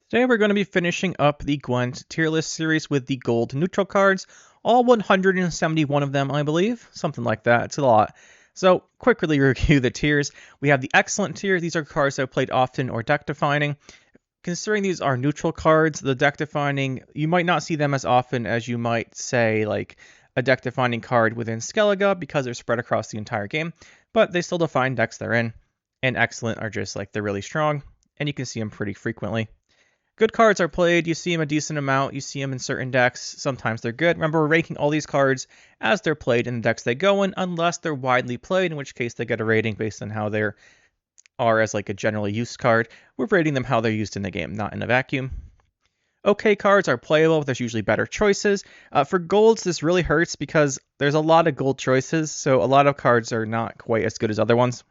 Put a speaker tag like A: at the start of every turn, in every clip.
A: Today we're going to be finishing up the Gwent tier list series with the gold neutral cards, all 171 of them, I believe, something like that. It's a lot. So, quickly review the tiers. We have the excellent tier. These are cards that are played often or deck defining. Considering these are neutral cards, the deck defining, you might not see them as often as you might say like a deck defining card within Skellige because they're spread across the entire game, but they still define decks they're in. And excellent are just like they're really strong, and you can see them pretty frequently. Good cards are played, you see them a decent amount, you see them in certain decks, sometimes they're good. Remember, we're ranking all these cards as they're played in the decks they go in, unless they're widely played, in which case they get a rating based on how they are as like a generally used card. We're rating them how they're used in the game, not in a vacuum. Okay cards are playable, there's usually better choices. For golds, this really hurts because there's a lot of gold choices, so a lot of cards are not quite as good as other ones.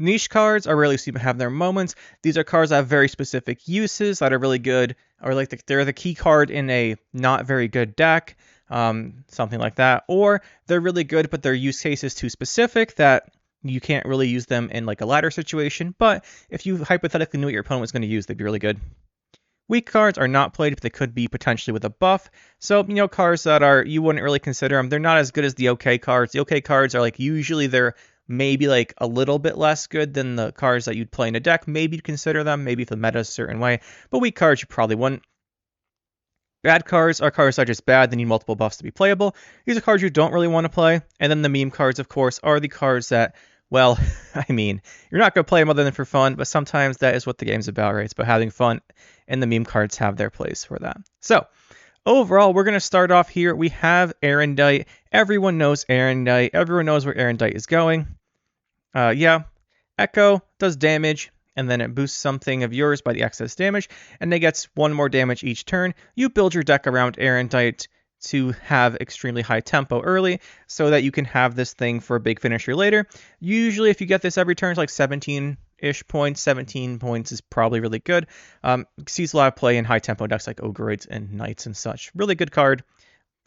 A: Niche cards are rarely seen to have their moments. These are cards that have very specific uses that are really good, or like they're the key card in a not very good deck, something like that. Or they're really good, but their use case is too specific that you can't really use them in like a ladder situation. But if you hypothetically knew what your opponent was going to use, they'd be really good. Weak cards are not played, but they could be potentially with a buff. So, cards that are, you wouldn't really consider them. They're not as good as the okay cards. The okay cards are like, usually they're maybe like a little bit less good than the cards that you'd play in a deck. Maybe you'd consider them, maybe if the meta is a certain way. But weak cards, you probably wouldn't. Bad cards are cards that are just bad. They need multiple buffs to be playable. These are cards you don't really want to play. And then the meme cards, of course, are the cards that, well, I mean, you're not going to play them other than for fun, but sometimes that is what the game's about, right? It's about having fun, and the meme cards have their place for that. So, overall, we're going to start off here. We have Aerondight. Everyone knows Aerondight. Everyone knows where Aerondight is going. Echo does damage, and then it boosts something of yours by the excess damage, and it gets one more damage each turn. You build your deck around Aerondight to have extremely high tempo early, so that you can have this thing for a big finisher later. Usually, if you get this every turn, it's like 17-ish points. 17 points is probably really good. Sees a lot of play in high tempo decks like Ogreids and Knights and such. Really good card.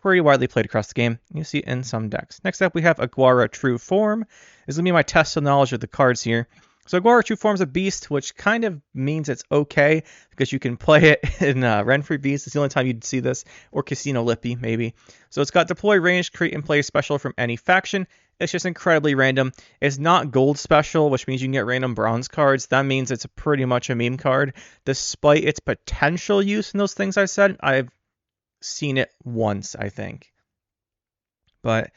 A: Pretty widely played across the game. You see it in some decks. Next up, we have Aguara True Form. This is going to be my test of knowledge of the cards here. So Aguara True Form is a beast, which kind of means it's okay, because you can play it in Renfrey Beast. It's the only time you'd see this, or Casino Lippy, maybe. So it's got deploy, range, create, and play special from any faction. It's just incredibly random. It's not gold special, which means you can get random bronze cards. That means it's pretty much a meme card. Despite its potential use in those things I said, I've seen it once, I think. But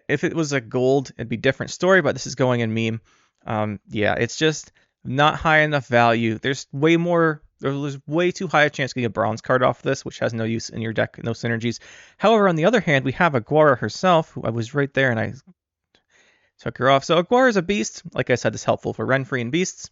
A: if it was a gold, it'd be a different story, but this is going in meme. It's just not high enough value. There's way too high a chance to get a bronze card off this, which has no use in your deck, no synergies. However, on the other hand, we have Aguara herself, who I was right there and I took her off. So Aguara is a beast. Like I said, it's helpful for Renfrey and beasts.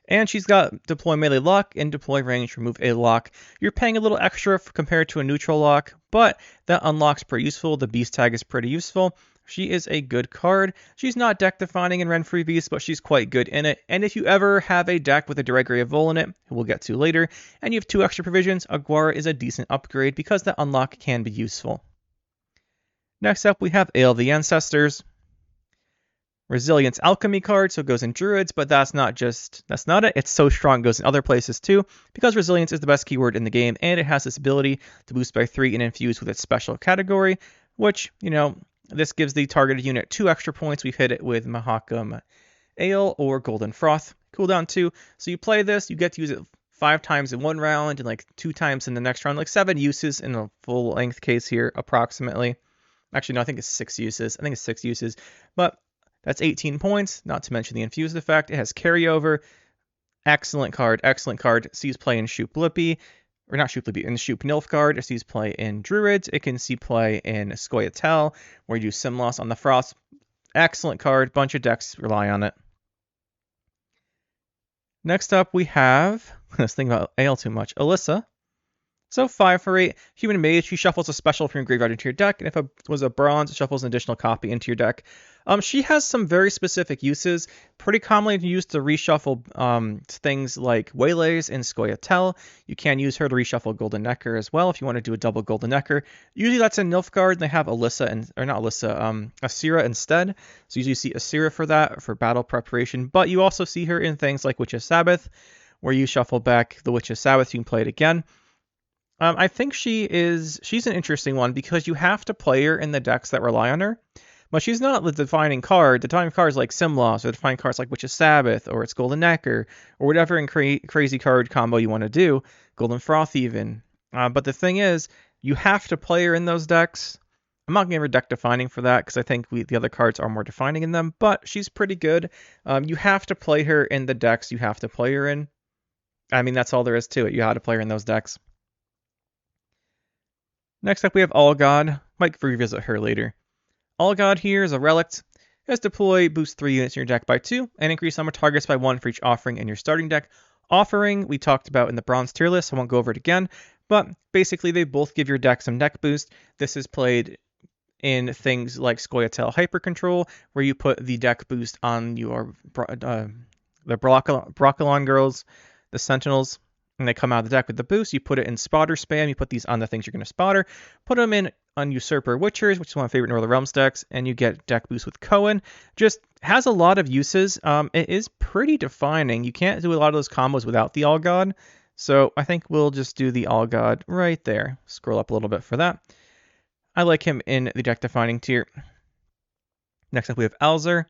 A: And she's got deploy melee lock and deploy range, remove a lock. You're paying a little extra compared to a neutral lock, but that unlock's pretty useful. The beast tag is pretty useful. She is a good card. She's not deck defining in Renfrey Beast, but she's quite good in it. And if you ever have a deck with a Dorregaray of Vol in it, who we'll get to later, and you have 2 extra provisions, Aguara is a decent upgrade because that unlock can be useful. Next up, we have Ale of the Ancestors. Resilience Alchemy card, so it goes in Druids, but that's not it. It's so strong it goes in other places too, because Resilience is the best keyword in the game, and it has this ability to boost by 3 and infuse with its special category, which, this gives the targeted unit 2 extra points. We've hit it with Mahakam Ale or Golden Froth. Cooldown 2. So you play this, you get to use it 5 times in one round and like 2 times in the next round, like 7 uses in a full length case here, approximately. Actually, no, I think it's 6 uses. But that's 18 points, not to mention the infused effect. It has carryover. Excellent card. Sees play in Shoop Lippy, or not Shoop Lippy, in Shoop Nilfgaard. It sees play in Druids. It can see play in Scoia'tael, where you do Simloss on the Frost. Excellent card. Bunch of decks rely on it. Next up, we have, let's think about Ale too much, Alyssa. So 5 for 8, Human Mage. She shuffles a special from your graveyard into your deck, and if it was a bronze, it shuffles an additional copy into your deck. She has some very specific uses, pretty commonly used to reshuffle things like Waylays and Scoia'tael. You can use her to reshuffle Golden Necker as well if you want to do a double Golden Necker. Usually that's in Nilfgaard, and they have Asira instead. So usually you see Asira for that, for battle preparation, but you also see her in things like Witch's Sabbath, where you shuffle back the Witch's Sabbath, you can play it again. I think she's an interesting one because you have to play her in the decks that rely on her. But she's not the defining card. The defining cards like Simloss, or the defining cards like Witch's Sabbath, or it's Golden Necker, or whatever crazy card combo you want to do. Golden Froth even. But the thing is, you have to play her in those decks. I'm not going to give her deck defining for that because I think the other cards are more defining in them, but she's pretty good. You have to play her in the decks you have to play her in. I mean, that's all there is to it. You have to play her in those decks. Next up, we have Allgod. Might revisit her later. Allgod here is a relic. Has deploy, boost 3 units in your deck by 2, and increase number of targets by 1 for each offering in your starting deck. Offering, we talked about in the bronze tier list, I won't go over it again, but basically they both give your deck some deck boost. This is played in things like Scoia'tael Hyper Control, where you put the deck boost on your the Broccolon girls, the Sentinels, and they come out of the deck with the boost. You put it in Spotter Spam, you put these on the things you're going to spotter, put them in on Usurper Witchers, which is one of my favorite Northern Realms decks, and you get deck boost with Cohen. Just has a lot of uses. It is pretty defining. You can't do a lot of those combos without the Allgod, so I think we'll just do the Allgod right there. Scroll up a little bit for that. I like him in the deck defining tier. Next up we have Alzur.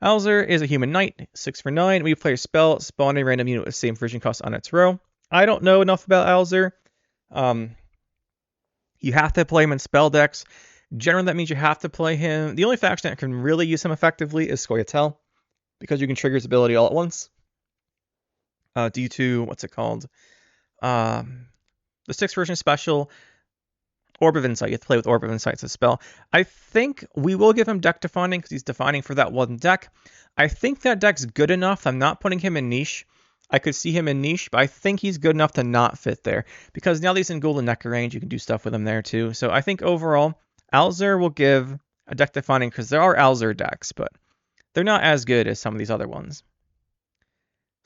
A: Alzur is a human knight, 6 for 9. When you play a spell, spawn a random unit with the same version cost on its row. I don't know enough about Alzur. You have to play him in spell decks. Generally, that means you have to play him. The only faction that can really use him effectively is Scoia'tael, because you can trigger his ability all at once. Due to, what's it called? The 6th version special, Orb of Insight. You have to play with Orb of Insight as a spell. I think we will give him deck defining because he's defining for that one deck. I think that deck's good enough. I'm not putting him in niche. I could see him in niche, but I think he's good enough to not fit there. Because now that he's in Golden Necker range, you can do stuff with him there too. So I think overall, Alzur will give a deck defining because there are Alzur decks, but they're not as good as some of these other ones.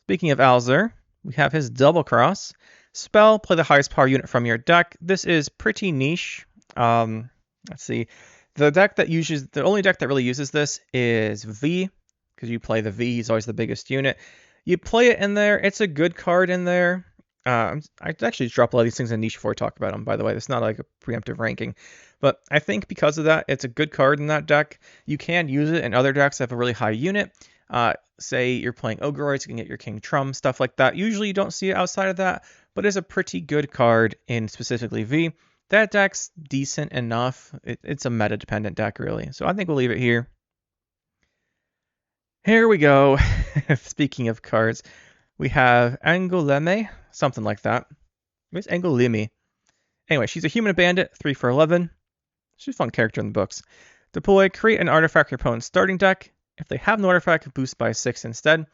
A: Speaking of Alzur, we have his Double Cross. Spell, play the highest power unit from your deck. This is pretty niche. Let's see. The only deck that really uses this is V, because you play the V, he's always the biggest unit. You play it in there. It's a good card in there. I actually dropped a lot of these things in niche before I talk about them, by the way. It's not like a preemptive ranking. But I think because of that, it's a good card in that deck. You can use it in other decks that have a really high unit. Say you're playing Ogreroids, you can get your King Trum, stuff like that. Usually you don't see it outside of that, but it's a pretty good card in specifically V. That deck's decent enough. It's a meta-dependent deck, really. So I think we'll leave it here. Here we go. Speaking of cards, we have Angouleme, something like that. Where's Angouleme? Anyway, she's a human bandit, 3 for 11. She's a fun character in the books. Deploy, create an artifact for your opponent's starting deck. If they have an artifact, boost by 6 instead.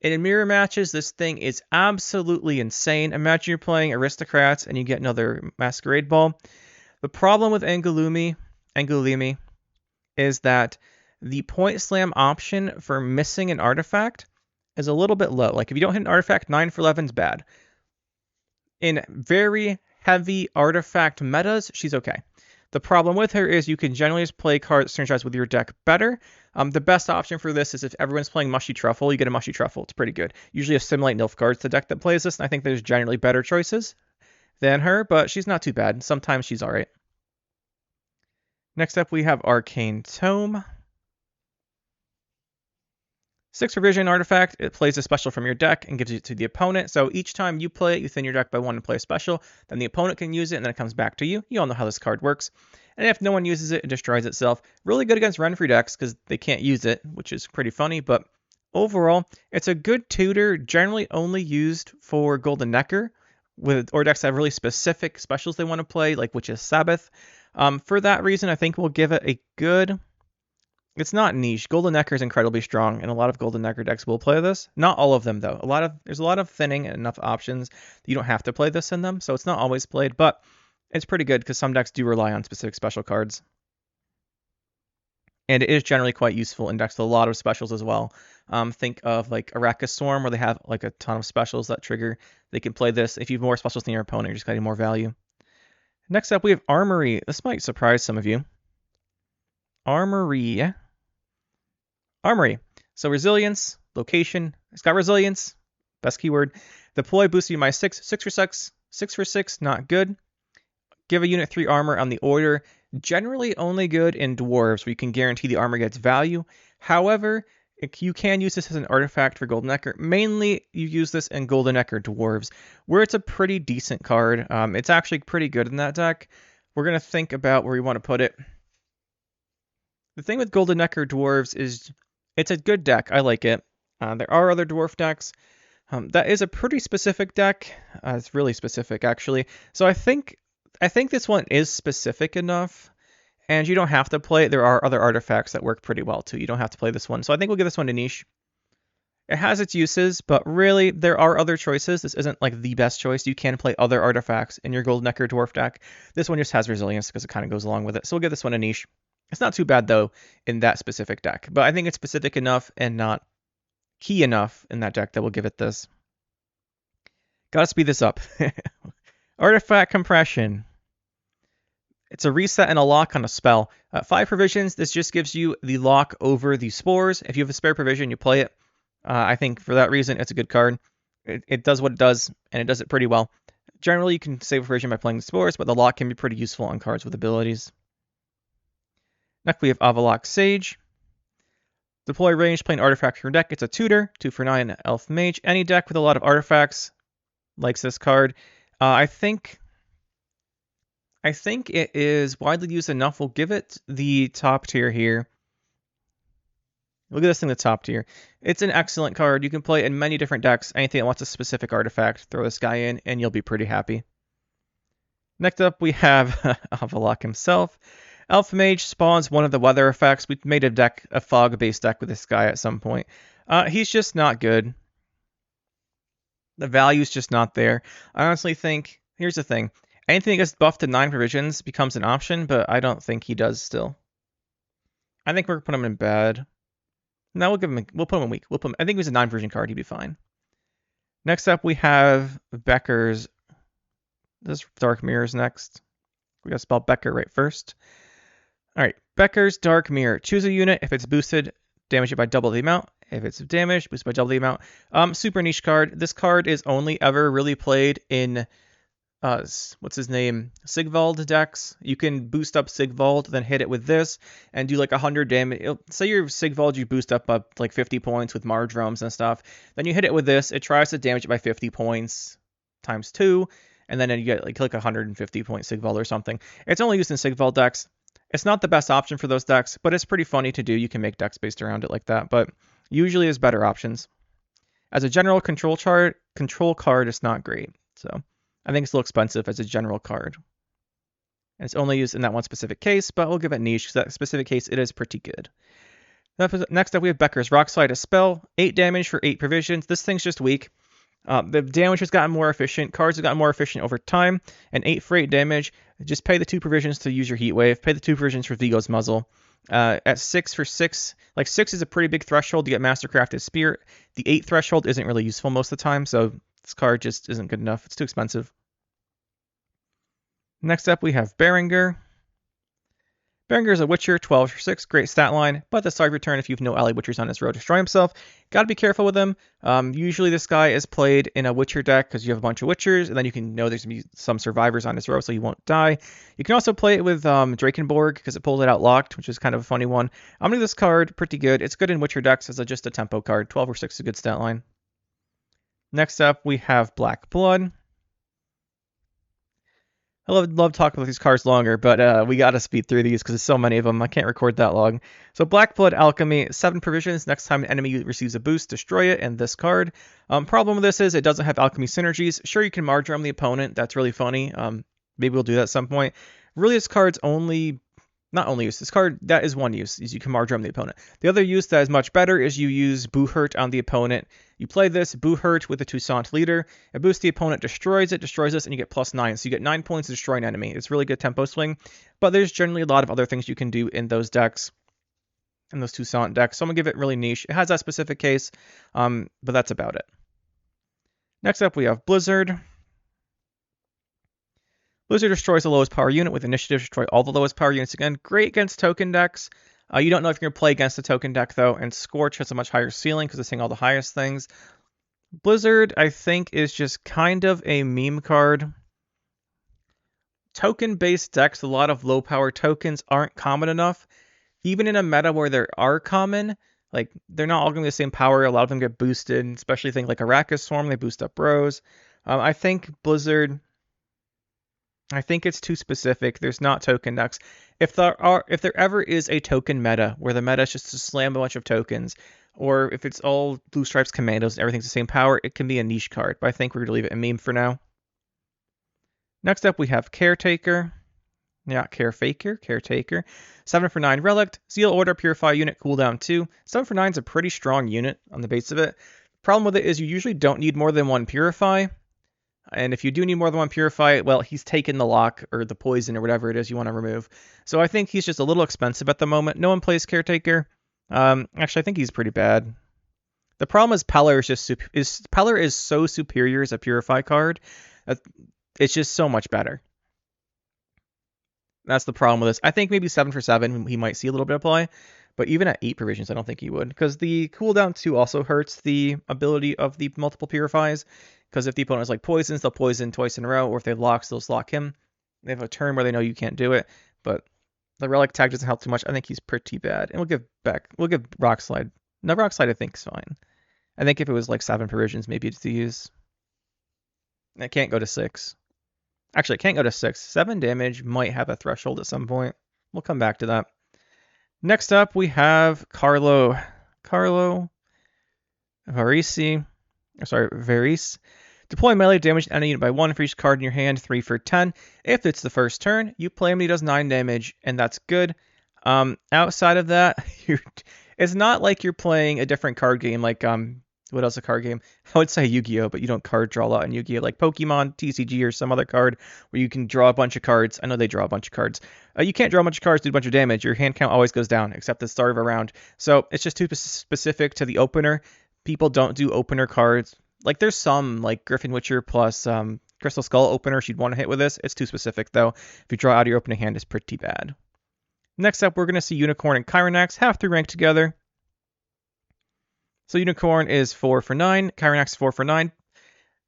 A: In mirror matches, this thing is absolutely insane. Imagine you're playing Aristocrats and you get another Masquerade Ball. The problem with Angouleme is that the point slam option for missing an artifact is a little bit low. Like if you don't hit an artifact, 9 for 11 is bad. In very heavy artifact metas, she's okay. The problem with her is you can generally just play cards synergized with your deck better. The best option for this is if everyone's playing Mushy Truffle, you get a Mushy Truffle. It's pretty good. Usually assimilate Nilfgaard's the deck that plays this, and I think there's generally better choices than her, but she's not too bad. Sometimes she's alright. Next up, we have Arcane Tome. 6 for Vision artifact. It plays a special from your deck and gives it to the opponent. So each time you play it, you thin your deck by 1 and play a special. Then the opponent can use it, and then it comes back to you. You all know how this card works. And if no one uses it, it destroys itself. Really good against run-free decks because they can't use it, which is pretty funny. But overall, it's a good tutor, generally only used for Golden Necker, or decks that have really specific specials they want to play, like Witch's Sabbath. For that reason, I think we'll give it a good... It's not niche. Golden Necker is incredibly strong, and a lot of Golden Necker decks will play this. Not all of them, though. There's a lot of thinning and enough options that you don't have to play this in them, so it's not always played, but it's pretty good because some decks do rely on specific special cards. And it is generally quite useful in decks with a lot of specials as well. Think of like Arrakis Storm, where they have like a ton of specials that trigger. They can play this. If you have more specials than your opponent, you're just getting more value. Next up, we have Armory. This might surprise some of you. Armory. So resilience, location. It's got resilience, best keyword. Deploy, boost you -6, 6 for 6, 6 for 6, not good. Give a unit 3 armor on the order. Generally only good in dwarves, where you can guarantee the armor gets value. However, you can use this as an artifact for Golden Necker. Mainly, you use this in Golden Necker dwarves, where it's a pretty decent card. It's actually pretty good in that deck. We're going to think about where we want to put it. The thing with Golden Necker dwarves is it's a good deck. I like it. There are other dwarf decks. That is a pretty specific deck. It's really specific, actually. So I think this one is specific enough, and you don't have to play it. There are other artifacts that work pretty well, too. You don't have to play this one. So I think we'll give this one a niche. It has its uses, but really, there are other choices. This isn't like the best choice. You can play other artifacts in your Golden Necker dwarf deck. This one just has resilience because it kind of goes along with it. So we'll give this one a niche. It's not too bad, though, in that specific deck. But I think it's specific enough and not key enough in that deck that we'll give it this. Gotta speed this up. Artifact Compression. It's a reset and a lock on a spell. 5 provisions. This just gives you the lock over the spores. If you have a spare provision, you play it. I think for that reason, it's a good card. It does what it does, and it does it pretty well. Generally, you can save a provision by playing the spores, but the lock can be pretty useful on cards with abilities. Next, we have Avallac'h Sage. Deploy range, play an artifact from your deck. It's a tutor, 2 for 9, elf mage. Any deck with a lot of artifacts likes this card. I think it is widely used enough. We'll give it the top tier here. Look at this thing, the top tier. It's an excellent card. You can play it in many different decks. Anything that wants a specific artifact, throw this guy in, and you'll be pretty happy. Next up, we have Avallac'h himself. Elf Mage spawns one of the weather effects. We made a fog-based deck with this guy at some point. He's just not good. The value's just not there. I honestly think, here's the thing. Anything that gets buffed to 9 provisions becomes an option, but I don't think he does still. I think we're going to put him in bad. No, we'll put him in weak. I think he's a 9 provision card. He'd be fine. Next up, we have Bekker's. This Dark Mirror's next. We got to spell Bekker right first. All right, Bekker's Dark Mirror. Choose a unit. If it's boosted, damage it by double the amount. If it's damaged, boost by double the amount. Super niche card. This card is only ever really played in, what's his name? Sigvald decks. You can boost up Sigvald, then hit it with this, and do like 100 damage. Say you're Sigvald, you boost up like 50 points with Mardrums and stuff. Then you hit it with this. It tries to damage it by 50 points times 2, and then you get like 150 point Sigvald or something. It's only used in Sigvald decks. It's not the best option for those decks, but it's pretty funny to do. You can make decks based around it like that, but usually there's better options. As a general control card, it's not great. So I think it's a little expensive as a general card. And it's only used in that one specific case, but we'll give it niche because that specific case, it is pretty good. Next up, we have Bekker's Rockslide, a spell. 8 damage for 8 provisions. This thing's just weak. The damage has gotten more efficient. Cards have gotten more efficient over time. And 8 for 8 damage. Just pay the 2 provisions to use your Heat Wave. Pay the 2 provisions for Vigo's Muzzle. At 6 for 6, like 6 is a pretty big threshold to get Mastercrafted Spear. The 8 threshold isn't really useful most of the time, so this card just isn't good enough. It's too expensive. Next up, we have Berenger. Berenger is a Witcher, 12 for 6, great stat line, but at the start of your turn, if you have no ally Witchers on his row, destroy himself. Gotta be careful with him. Usually this guy is played in a Witcher deck because you have a bunch of Witchers, and then you can know there's going to be some survivors on his row so he won't die. You can also play it with Drakenborg because it pulls it out locked, which is kind of a funny one. I'm going to give this card pretty good. It's good in Witcher decks as just a tempo card. 12 or 6 is a good stat line. Next up, we have Black Blood. I love talking about these cards longer, but we got to speed through these because there's so many of them. I can't record that long. So Black Blood Alchemy, 7 provisions. Next time an enemy receives a boost, destroy it, and this card. Problem with this is it doesn't have alchemy synergies. Sure, you can Mardrum the opponent. That's really funny. Maybe we'll do that at some point. Really, this card's not only use. This card, that is one use, is you can Mardrum the opponent. The other use that is much better is you use Boohurt on the opponent. You play this, Boohurt with the Toussaint leader. It boosts the opponent, destroys this, and you get +9. So you get 9 points to destroy an enemy. It's really good tempo swing. But there's generally a lot of other things you can do in those decks, in those Toussaint decks. So I'm going to give it really niche. It has that specific case, but that's about it. Next up, we have Blizzard. Blizzard destroys the lowest power unit with initiative. Destroy all the lowest power units again. Great against token decks. You don't know if you're going to play against a token deck, though. And Scorch has a much higher ceiling because it's hitting all the highest things. Blizzard, I think, is just kind of a meme card. Token-based decks, a lot of low-power tokens aren't common enough. Even in a meta where there are common, like, they're not all going to be the same power. A lot of them get boosted, especially things like Arrakis Swarm, they boost up Rose. I think Blizzard, I think it's too specific. There's not token decks. If there ever is a token meta where the meta is just to slam a bunch of tokens, or if it's all Blue Stripes Commandos and everything's the same power, it can be a niche card. But I think we're going to leave it a meme for now. Next up, we have Caretaker. Yeah, Caretaker. 7 for 9 Relic. Seal Order, Purify unit, cooldown 2. 7 for 9 is a pretty strong unit on the base of it. Problem with it is you usually don't need more than one Purify. And if you do need more than one Purify, well, he's taken the lock or the poison or whatever it is you want to remove. So I think he's just a little expensive at the moment. No one plays Caretaker. Actually, I think he's pretty bad. The problem is Peller Peller is so superior as a Purify card that it's just so much better. That's the problem with this. I think maybe 7 for 7 he might see a little bit of play, but even at 8 provisions, I don't think he would, because the cooldown 2 also hurts the ability of the multiple Purifies, because if the opponent is like poisons, they'll poison twice in a row, or if they locks, they'll lock him. They have a turn where they know you can't do it, but the Relic tag doesn't help too much. I think he's pretty bad, and we'll give Rock Slide. No, Rock Slide I think is fine. I think if it was like 7 provisions, maybe it's to use. It can't go to 6. Actually, it can't go to 6. 7 damage might have a threshold at some point. We'll come back to that. Next up, we have Varese. Deploy melee damage enemy unit by 1 for each card in your hand, 3 for 10. If it's the first turn, you play him and he does 9 damage, and that's good. Outside of that, it's not like you're playing a different card game like what else a card game? I would say Yu-Gi-Oh, but you don't card draw a lot in Yu-Gi-Oh, like Pokemon, TCG, or some other card where you can draw a bunch of cards. I know they draw a bunch of cards. You can't draw a bunch of cards, do a bunch of damage. Your hand count always goes down, except at the start of a round. So it's just too specific to the opener. People don't do opener cards. Like there's some, like Griffin Witcher plus Crystal Skull opener you'd want to hit with this. It's too specific, though. If you draw out of your opening hand, it's pretty bad. Next up, we're going to see Unicorn and Kyrenax have 3 rank together. So Unicorn is 4 for 9, Kyrenax is 4 for 9.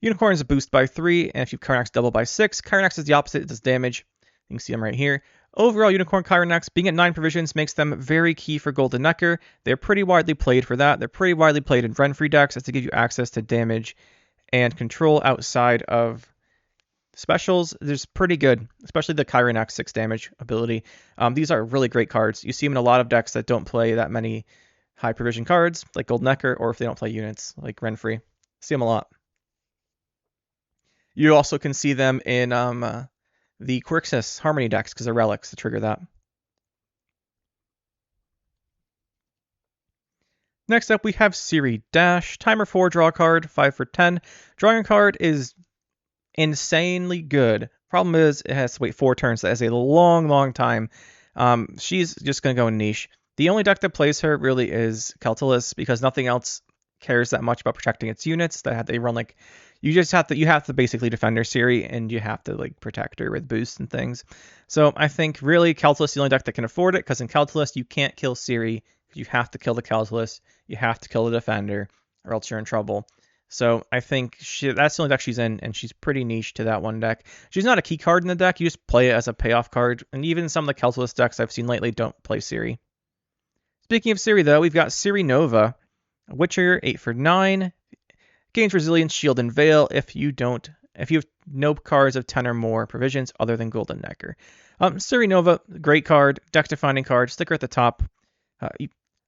A: Unicorn is a boost by 3, and if you Kyrenax double by 6, Kyrenax is the opposite, it does damage. You can see them right here. Overall, Unicorn Kyrenax being at 9 provisions makes them very key for Golden Necker. They're pretty widely played for that. They're pretty widely played in Renfree decks as to give you access to damage and control outside of specials. There's pretty good, especially the Kyrenax 6 damage ability. These are really great cards. You see them in a lot of decks that don't play that many high provision cards like Gold Necker, or if they don't play units like Renfree. See them a lot. You also can see them in the Quirixis Harmony decks because they're relics to trigger that. Next up, we have Ciri Dash. Timer 4, draw a card, 5 for 10. Drawing a card is insanely good. Problem is, it has to wait 4 turns. That is a long time. She's just going to go in niche. The only deck that plays her really is Keltilis because nothing else cares that much about protecting its units. They run like you have to basically defend her Ciri and you have to like protect her with boosts and things. So I think really Keltilis is the only deck that can afford it because in Keltilis you can't kill Ciri. You have to kill the Keltilis. You have to kill the defender or else you're in trouble. So I think that's the only deck she's in, and she's pretty niche to that one deck. She's not a key card in the deck. You just play it as a payoff card. And even some of the Keltilis decks I've seen lately don't play Ciri. Speaking of Ciri, though, we've got Ciri Nova. Witcher, 8 for 9. Gains Resilience, Shield, and Veil if you have no cards of 10 or more provisions other than Golden Necker. Ciri Nova, great card, deck-defining card, sticker at the top.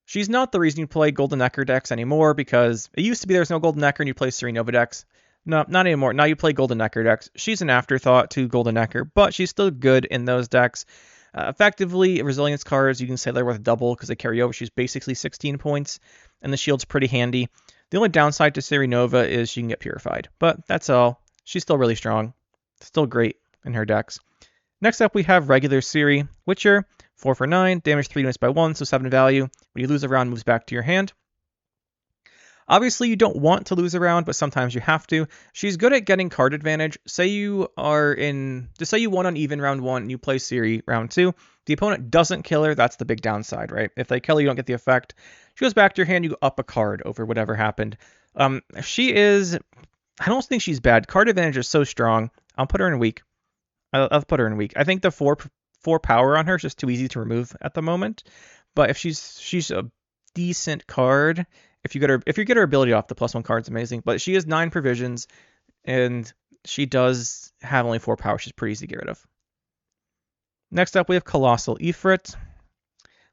A: She's not the reason you play Golden Necker decks anymore because it used to be there's no Golden Necker and you play Ciri Nova decks. No, not anymore. Now you play Golden Necker decks. She's an afterthought to Golden Necker, but she's still good in those decks. Effectively, resilience cards, you can say they're worth double because they carry over. She's basically 16 points, and the shield's pretty handy. The only downside to Ciri Nova is she can get purified, but that's all. She's still really strong. Still great in her decks. Next up, we have regular Ciri. Witcher, 4 for 9, damage 3 units by 1, so 7 value. When you lose a round, moves back to your hand. Obviously, you don't want to lose a round, but sometimes you have to. She's good at getting card advantage. Say you won on even round 1 and you play Ciri round 2. The opponent doesn't kill her. That's the big downside, right? If they kill her, you don't get the effect. She goes back to your hand, you go up a card over whatever happened. She is. I don't think she's bad. Card advantage is so strong. I'll put her in weak. I'll put her in weak. I think the four power on her is just too easy to remove at the moment. But if she's a decent card, if you get her ability off, the +1 card's amazing. But she has 9 provisions, and she does have only 4 power. She's pretty easy to get rid of. Next up, we have Colossal Ifrit.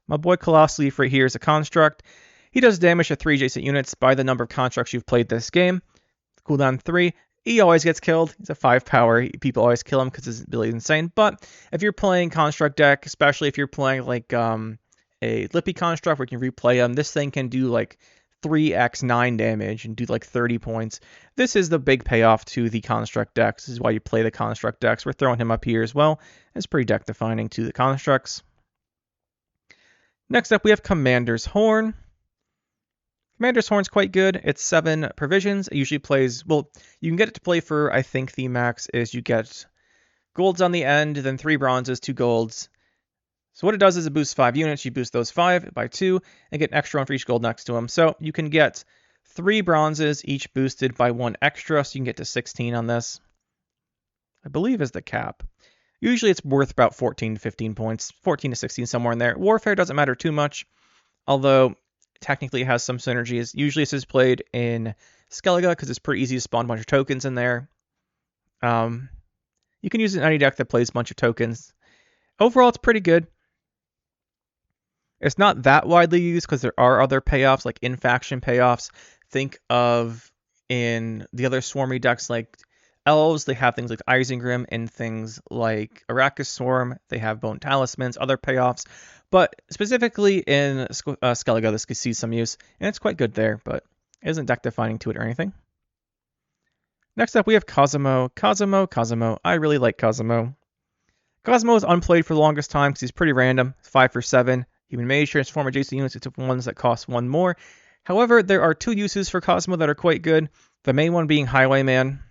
A: My boy Colossal Ifrit here is a construct. He does damage to 3 adjacent units by the number of constructs you've played this game. Cooldown 3. He always gets killed. He's a 5 power. People always kill him because his ability is insane. But if you're playing construct deck, especially if you're playing like a Lippy construct where you can replay him, this thing can do like 3x9 damage and do like 30 points. This is the big payoff to the construct decks. This is why you play the construct decks. We're throwing him up here as well. It's pretty deck defining to the constructs. Next up, we have Commander's Horn. Commander's Horn's quite good. It's 7 provisions. It usually plays, well, you can get it to play for, I think the max is you get golds on the end, then 3 bronzes, 2 golds. So what it does is it boosts 5 units. You boost those 5 by 2 and get an extra one for each gold next to them. So you can get 3 bronzes, each boosted by 1 extra, so you can get to 16 on this. I believe is the cap. Usually it's worth about 14 to 15 points, 14 to 16, somewhere in there. Warfare doesn't matter too much, although technically it has some synergies. Usually this is played in Skellige because it's pretty easy to spawn a bunch of tokens in there. You can use it in any deck that plays a bunch of tokens. Overall, it's pretty good. It's not that widely used because there are other payoffs, like in-faction payoffs. Think of in the other Swarmy decks like Elves, they have things like Isengrim, and things like Arrakis Swarm. They have Bone Talismans, other payoffs. But specifically in Skellige, this could see some use, and it's quite good there, but it isn't deck defining to it or anything. Next up, we have Cosimo. Cosimo. I really like Cosimo. Cosimo is unplayed for the longest time because he's pretty random. It's 5 for 7. Human Mage transform adjacent units into ones that cost 1 more. However, there are 2 uses for Cosimo that are quite good. The main one being Highwayman.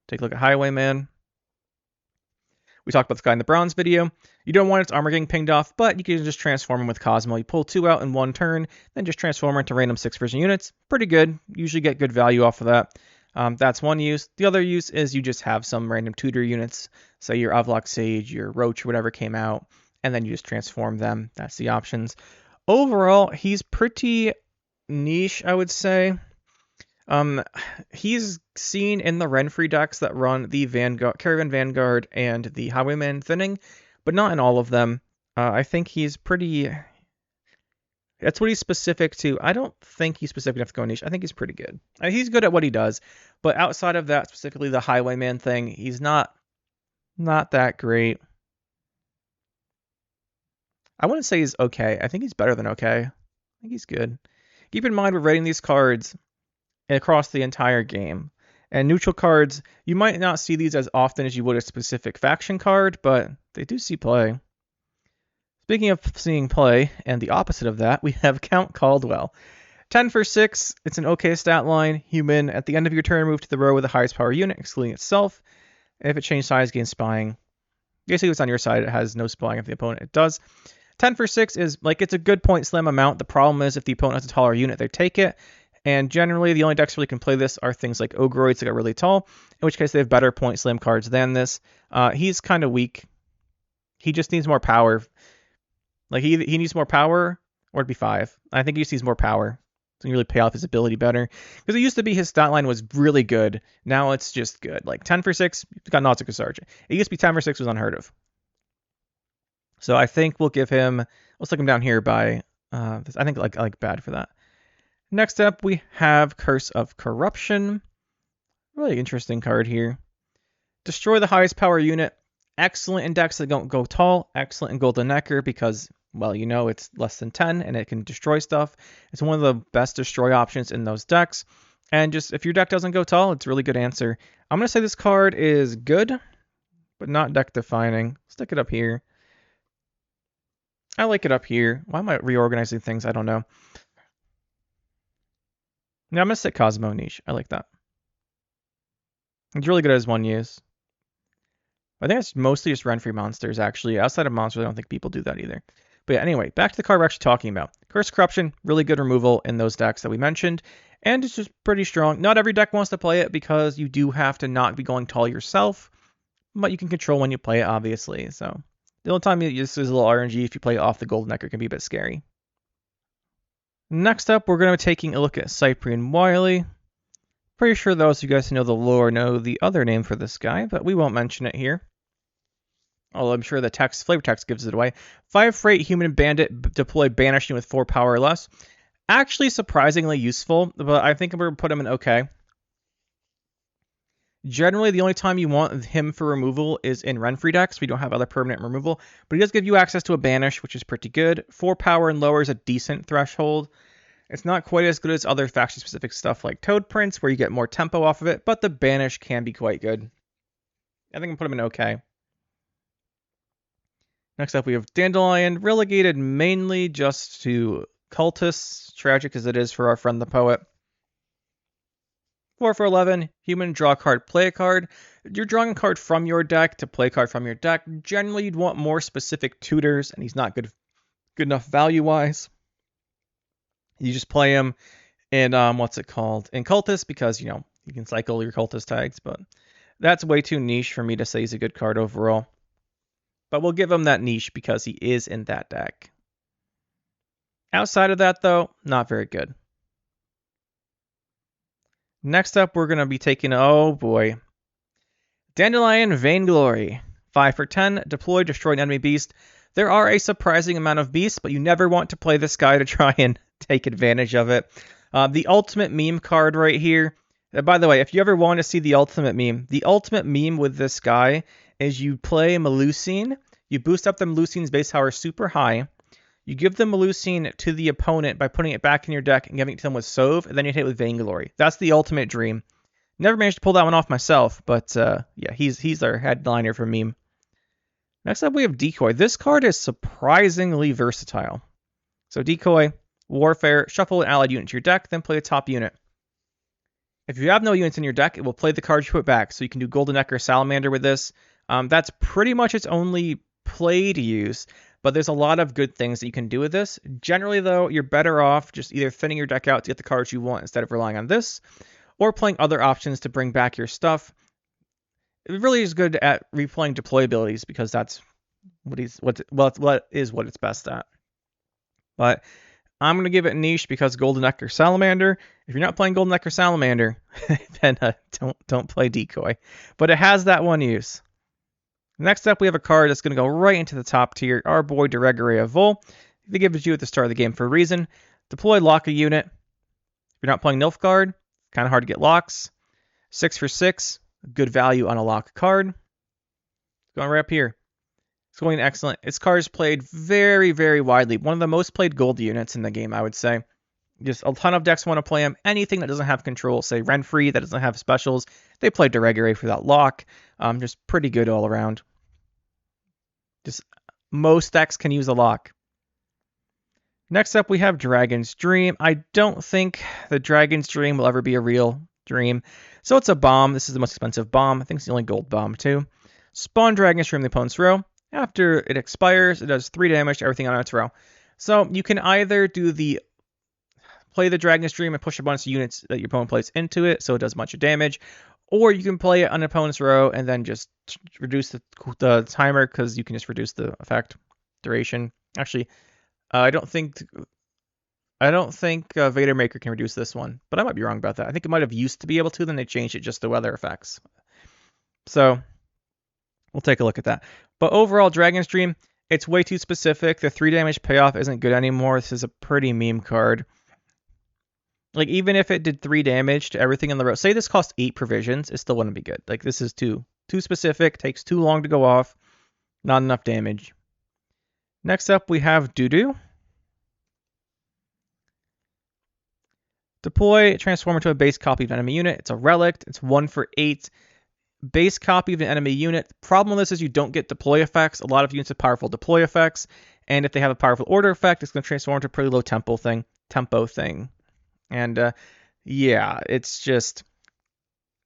A: Take a look at Highwayman. We talked about this guy in the bronze video. You don't want its armor getting pinged off, but you can just transform him with Cosimo. You pull 2 out in 1 turn, then just transform her into random 6 version units. Pretty good. Usually get good value off of that. That's one use. The other use is you just have some random tutor units. Say your Avallac'h Sage, your Roach, or whatever came out, and then you just transform them. That's the options. Overall, he's pretty niche, I would say. He's seen in the Renfrey decks that run the Caravan Vanguard and the Highwayman thinning, but not in all of them. I think he's pretty... That's what he's specific to. I don't think he's specific enough to go niche. I think he's pretty good. He's good at what he does, but outside of that, specifically the Highwayman thing, he's not that great. I wouldn't say he's okay. I think he's better than okay. I think he's good. Keep in mind we're rating these cards across the entire game. And neutral cards, you might not see these as often as you would a specific faction card, but they do see play. Speaking of seeing play, and the opposite of that, we have Count Caldwell. 10 for 6, it's an okay stat line. Human, at the end of your turn, move to the row with the highest power unit, excluding itself. If it changes size, gains spying. Basically, it's on your side, it has no spying. If the opponent, it does. 10 for 6 is, like, it's a good point slam amount. The problem is if the opponent has a taller unit, they take it. And generally, the only decks really can play this are things like Ogroids that got really tall, in which case they have better point slam cards than this. He's kind of weak. He just needs more power. Like, he needs more power, or it'd be 5. I think he just needs more power to really pay off his ability better. Because it used to be his stat line was really good. Now it's just good. Like, 10 for 6, you've got Nautical Sergeant. It used to be 10 for 6 was unheard of. So I think we'll give him... Let's look him down here by... I think I like bad for that. Next up, we have Curse of Corruption. Really interesting card here. Destroy the highest power unit. Excellent in decks that don't go tall. Excellent in Golden Necker because, well, you know it's less than 10 and it can destroy stuff. It's one of the best destroy options in those decks. And just if your deck doesn't go tall, it's a really good answer. I'm going to say this card is good, but not deck defining. Stick it up here. I like it up here. Why am I reorganizing things? I don't know. Now I'm going to stick Cosimo niche. I like that. It's really good as one use. I think it's mostly just Renfrey monsters, actually. Outside of monsters, I don't think people do that either. But yeah, anyway, back to the card we're actually talking about. Curse Corruption, really good removal in those decks that we mentioned, and it's just pretty strong. Not every deck wants to play it because you do have to not be going tall yourself, but you can control when you play it, obviously. So the only time you use a little RNG if you play off the Golden Neck, it can be a bit scary. Next up, we're going to be taking a look at Cyprian Wily. Pretty sure those of you guys who know the lore know the other name for this guy, but we won't mention it here. Although I'm sure the flavor text gives it away. 5 for 8 human bandit, deploy banishing with 4 power or less. Actually surprisingly useful, but I think I'm going to put him in okay. Generally, the only time you want him for removal is in Renfree decks. We don't have other permanent removal, but he does give you access to a banish, which is pretty good. 4 power and lower is a decent threshold. It's not quite as good as other faction-specific stuff like Toad Prince, where you get more tempo off of it, but the banish can be quite good. I think I'll put him in okay. Next up, we have Dandelion, relegated mainly just to cultists, tragic as it is for our friend the poet. 4 for 11, human, draw a card, play a card. You're drawing a card from your deck to play a card from your deck. Generally, you'd want more specific tutors, and he's not good enough value-wise. You just play him in, in cultist, because, you can cycle your cultist tags, but that's way too niche for me to say he's a good card overall. But we'll give him that niche because he is in that deck. Outside of that, though, not very good. Next up, we're going to be taking, oh boy, Dandelion Vainglory. 5 for 10, deploy, destroy an enemy beast. There are a surprising amount of beasts, but you never want to play this guy to try and take advantage of it. The ultimate meme card right here. By the way, if you ever want to see the ultimate meme with this guy is you play Melusine, you boost up the Melusine's base power super high, you give the Melusine to the opponent by putting it back in your deck and giving it to them with Sove, and then you hit it with Vainglory. That's the ultimate dream. Never managed to pull that one off myself, but yeah, he's our headliner for meme. Next up, we have Decoy. This card is surprisingly versatile. So Decoy, Warfare, shuffle an allied unit to your deck, then play a top unit. If you have no units in your deck, it will play the cards you put back. So you can do Golden Neck or Salamander with this. That's pretty much its only played use, but there's a lot of good things that you can do with this. Generally, though, you're better off just either thinning your deck out to get the cards you want instead of relying on this, or playing other options to bring back your stuff. It really is good at replaying deploy abilities because that's what it's best at. But I'm going to give it niche because Golden Neck or Salamander. If you're not playing Golden Neck or Salamander, then don't play Decoy. But it has that one use. Next up, we have a card that's going to go right into the top tier. Our boy Dorregaray of Vol. They give it to you at the start of the game for a reason. Deploy, lock a unit. If you're not playing Nilfgaard, kind of hard to get locks. 6 for 6, good value on a lock card. Going right up here. It's going excellent. This card is played very, very widely. One of the most played gold units in the game, I would say. Just a ton of decks want to play him. Anything that doesn't have control, say Renfree, that doesn't have specials, they play Dorregaray for that lock. Just pretty good all around. Just most decks can use a lock. Next up, we have Dragon's Dream. I don't think the Dragon's Dream will ever be a real dream. So it's a bomb. This is the most expensive bomb. I think it's the only gold bomb, too. Spawn Dragon's Dream in the opponent's row. After it expires, it does 3 damage to everything on its row. So you can either play the Dragon's Dream and push a bunch of units that your opponent plays into it, so it does a bunch of damage, or you can play it on an opponent's row and then just reduce the timer because you can just reduce the effect duration. Actually, I don't think Vader Maker can reduce this one, but I might be wrong about that. I think it might have used to be able to, then they changed it just to weather effects. So we'll take a look at that. But overall, Dragon's Dream, it's way too specific. The 3 damage payoff isn't good anymore. This is a pretty meme card. Like, even if it did 3 damage to everything in the row, say this cost 8 provisions, it still wouldn't be good. Like, this is too specific, takes too long to go off, not enough damage. Next up, we have Dudu. Deploy, transform into a base copy of an enemy unit. It's a relic. It's 1 for 8. Base copy of an enemy unit. Problem with this is you don't get deploy effects. A lot of units have powerful deploy effects, and if they have a powerful order effect, it's going to transform into a pretty low tempo thing. And yeah, it's just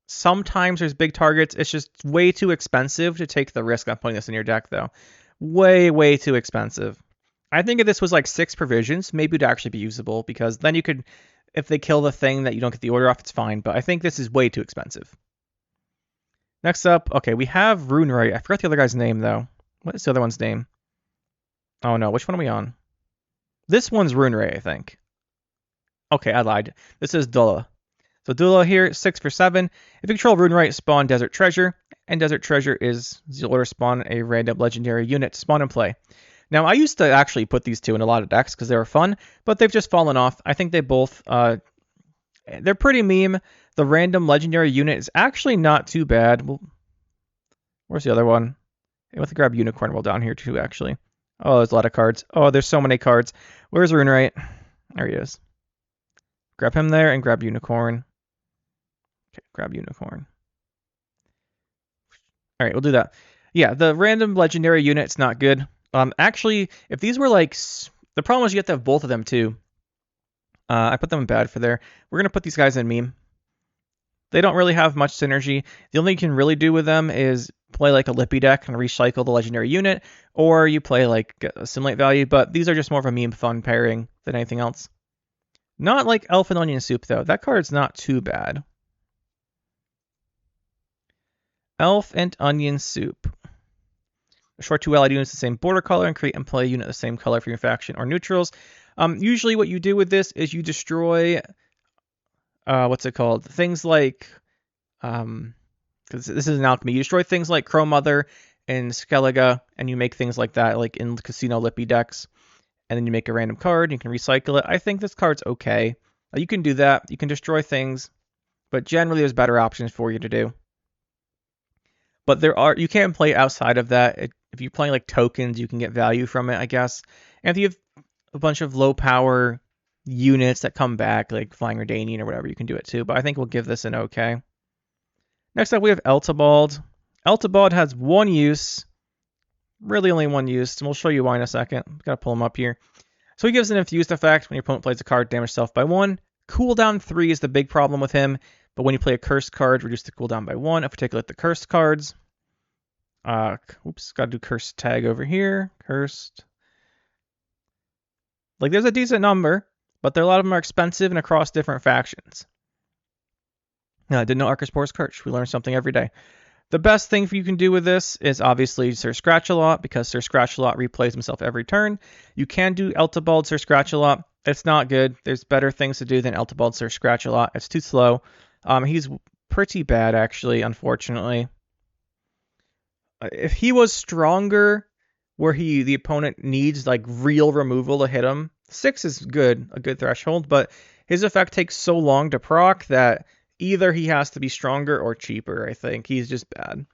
A: sometimes there's big targets. It's just way too expensive to take the risk on putting this in your deck, though. Way, way too expensive. I think if this was like 6 provisions, maybe it'd actually be usable, because then you could, if they kill the thing that you don't get the order off, it's fine. But I think this is way too expensive. Next up, okay, we have Runewright. I forgot the other guy's name, though. What is the other one's name? Oh, no. Which one are we on? This one's Runewright, I think. Okay, I lied. This is Dulla. So Dulla here, 6 for 7. If you control Runewright, spawn Desert Treasure. And Desert Treasure is the order spawn a random legendary unit to spawn and play. Now, I used to actually put these two in a lot of decks because they were fun, but they've just fallen off. I think they both, they're pretty meme. The random legendary unit is actually not too bad. Well, where's the other one? I want to grab Unicorn World down here too, actually. Oh, there's a lot of cards. Oh, there's so many cards. Where's Runewright? There he is. Grab him there and grab Unicorn. Okay, grab Unicorn. All right, we'll do that. Yeah, the random legendary unit's not good. Actually, if these were like, the problem is you have to have both of them too. I put them in bad for there. We're gonna put these guys in meme. They don't really have much synergy. The only thing you can really do with them is play like a Lippy deck and recycle the legendary unit, or you play like a Simulate value, but these are just more of a meme fun pairing than anything else. Not like Elf and Onion Soup, though. That card's not too bad. Elf and Onion Soup. Short 2 allied units the same border color and create and play a unit the same color for your faction or neutrals. Usually what you do with this is you destroy, what's it called? Things like, because this is an alchemy. You destroy things like Crow Mother and Skellige, and you make things like that, like in Casino Lippy decks. And then you make a random card, you can recycle it. I think this card's okay. You can do that. You can destroy things, but generally there's better options for you to do. But you can't play outside of that. If you're playing like tokens, you can get value from it, I guess. And if you have a bunch of low power units that come back, like Flying Redanian or whatever, you can do it too. But I think we'll give this an okay. Next up, we have Eltibald. Eltibald has one use. Really only one use, and we'll show you why in a second. Gotta pull him up here. So he gives an infused effect when your opponent plays a card, damage self by 1. Cooldown 3 is the big problem with him, but when you play a cursed card, reduce the cooldown by 1, in particular the cursed cards. Oops, gotta do cursed tag over here. Cursed. Like, there's a decent number, but a lot of them are expensive and across different factions. Now, I didn't know Arcaspor's Kirch. We learn something every day. The best thing you can do with this is obviously Sir Scratch-A-Lot, because Sir Scratch-A-Lot replays himself every turn. You can do Eltibald Sir Scratch-A-Lot. It's not good. There's better things to do than Eltibald Sir Scratch-A-Lot. It's too slow. He's pretty bad, actually, unfortunately. If he was stronger, where the opponent needs like real removal to hit him, 6 is good, a good threshold, but his effect takes so long to proc that either he has to be stronger or cheaper, I think. He's just bad.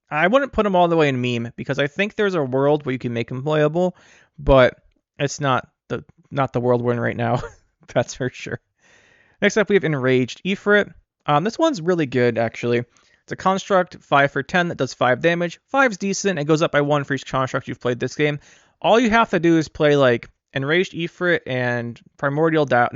A: I wouldn't put him all the way in meme, because I think there's a world where you can make him playable, but it's not the world we're in right now. That's for sure. Next up, we have Enraged Ifrit. This one's really good, actually. It's a construct, 5 for 10, that does 5 damage. 5's decent, it goes up by 1 for each construct you've played this game. All you have to do is play, like, Enraged Ifrit and Primordial Dow,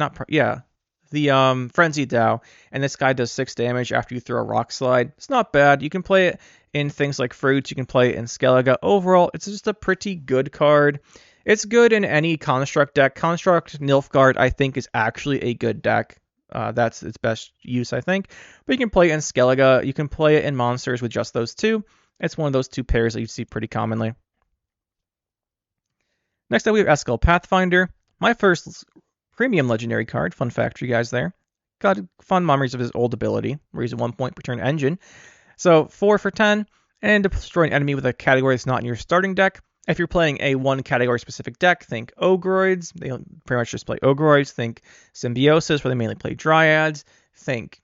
A: the Frenzied Dow, and this guy does 6 damage after you throw a Rock Slide. It's not bad. You can play it in things like Fruits, you can play it in Skellige. Overall, it's just a pretty good card. It's good in any Construct deck. Construct Nilfgaard, I think, is actually a good deck. That's its best use, I think. But you can play it in Skellige. You can play it in Monsters with just those two. It's one of those two pairs that you see pretty commonly. Next up, we have Eskel Pathfinder. My first premium legendary card. Fun fact for you guys there. Got fun memories of his old ability, where he's a 1 point per turn engine. So 4 for 10, and destroy an enemy with a category that's not in your starting deck. If you're playing a one category specific deck, think Ogroids. They pretty much just play Ogroids. Think Symbiosis, where they mainly play Dryads. Think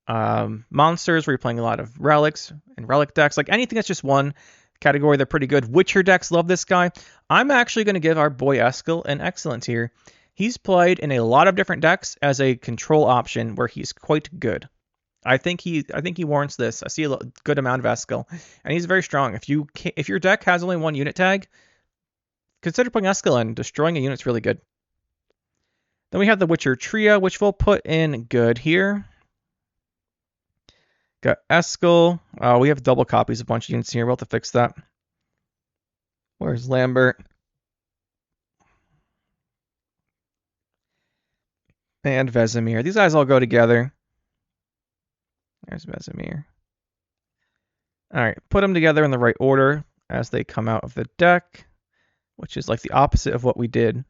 A: Monsters, where you're playing a lot of Relics and Relic decks. Like anything that's just one category, they're pretty good. Witcher decks love this guy. I'm actually going to give our boy Eskel an excellent here. He's played in a lot of different decks as a control option where he's quite good. I think he warrants this. I see a good amount of Eskel, and he's very strong. If your deck has only one unit tag, consider putting Eskel in. Destroying a unit's really good. Then we have the Witcher Trio, which we'll put in good here. Got Eskel. We have double copies of a bunch of units here. We'll have to fix that. Where's Lambert? and Vesemir. These guys all go together. There's Vesemir. All right, put them together in the right order as they come out of the deck, which is like the opposite of what we did.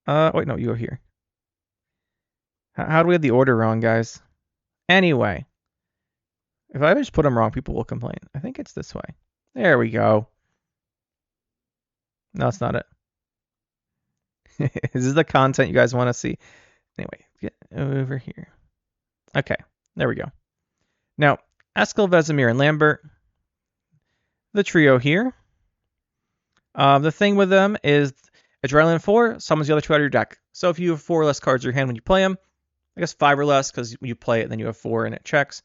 A: Wait, no, you go here. How do we have the order wrong, guys? Anyway, if I just put them wrong, people will complain. I think it's this way. There we go. No, it's not it. This is the content you guys want to see. Anyway, get over here. Okay, there we go. Now, Eskel, Vesemir, and Lambert, the trio here. The thing with them is Adrenaline 4 summons the other two out of your deck. So if you have 4 or less cards in your hand when you play them, I guess 5 or less because when you play it, then you have 4 and it checks.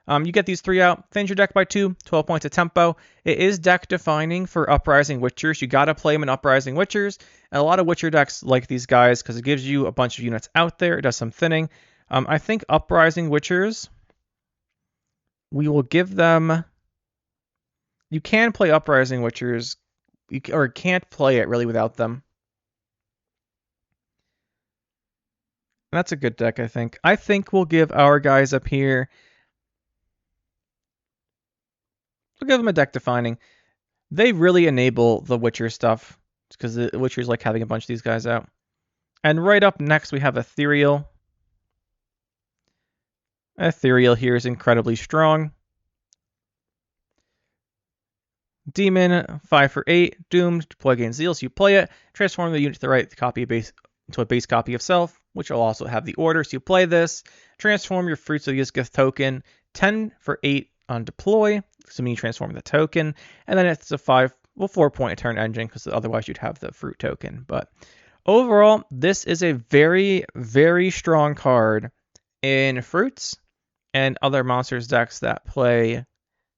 A: You get these 3 out, thins your deck by 2, 12 points of tempo. It is deck defining for Uprising Witchers. You got to play them in Uprising Witchers. And a lot of Witcher decks like these guys because it gives you a bunch of units out there. It does some thinning. I think Uprising Witchers, we will give them... You can play Uprising Witchers, or can't play it really without them. That's a good deck, I think. I think we'll give our guys up here... We'll give them a deck defining. They really enable the Witcher stuff because the Witcher's like having a bunch of these guys out. And right up next, we have Ethereal. Ethereal here is incredibly strong. Demon, 5 for 8, doomed, deploy gain zeal. So you play it, transform the unit to the right copy base into a base copy of self, which will also have the order. So you play this, transform your Fruits of the Ysgith token, 10 for 8 on deploy, assuming you transform the token, and then it's a 4 point a turn engine because otherwise you'd have the fruit token. But overall, this is a very, very strong card in Fruits and other monsters decks that play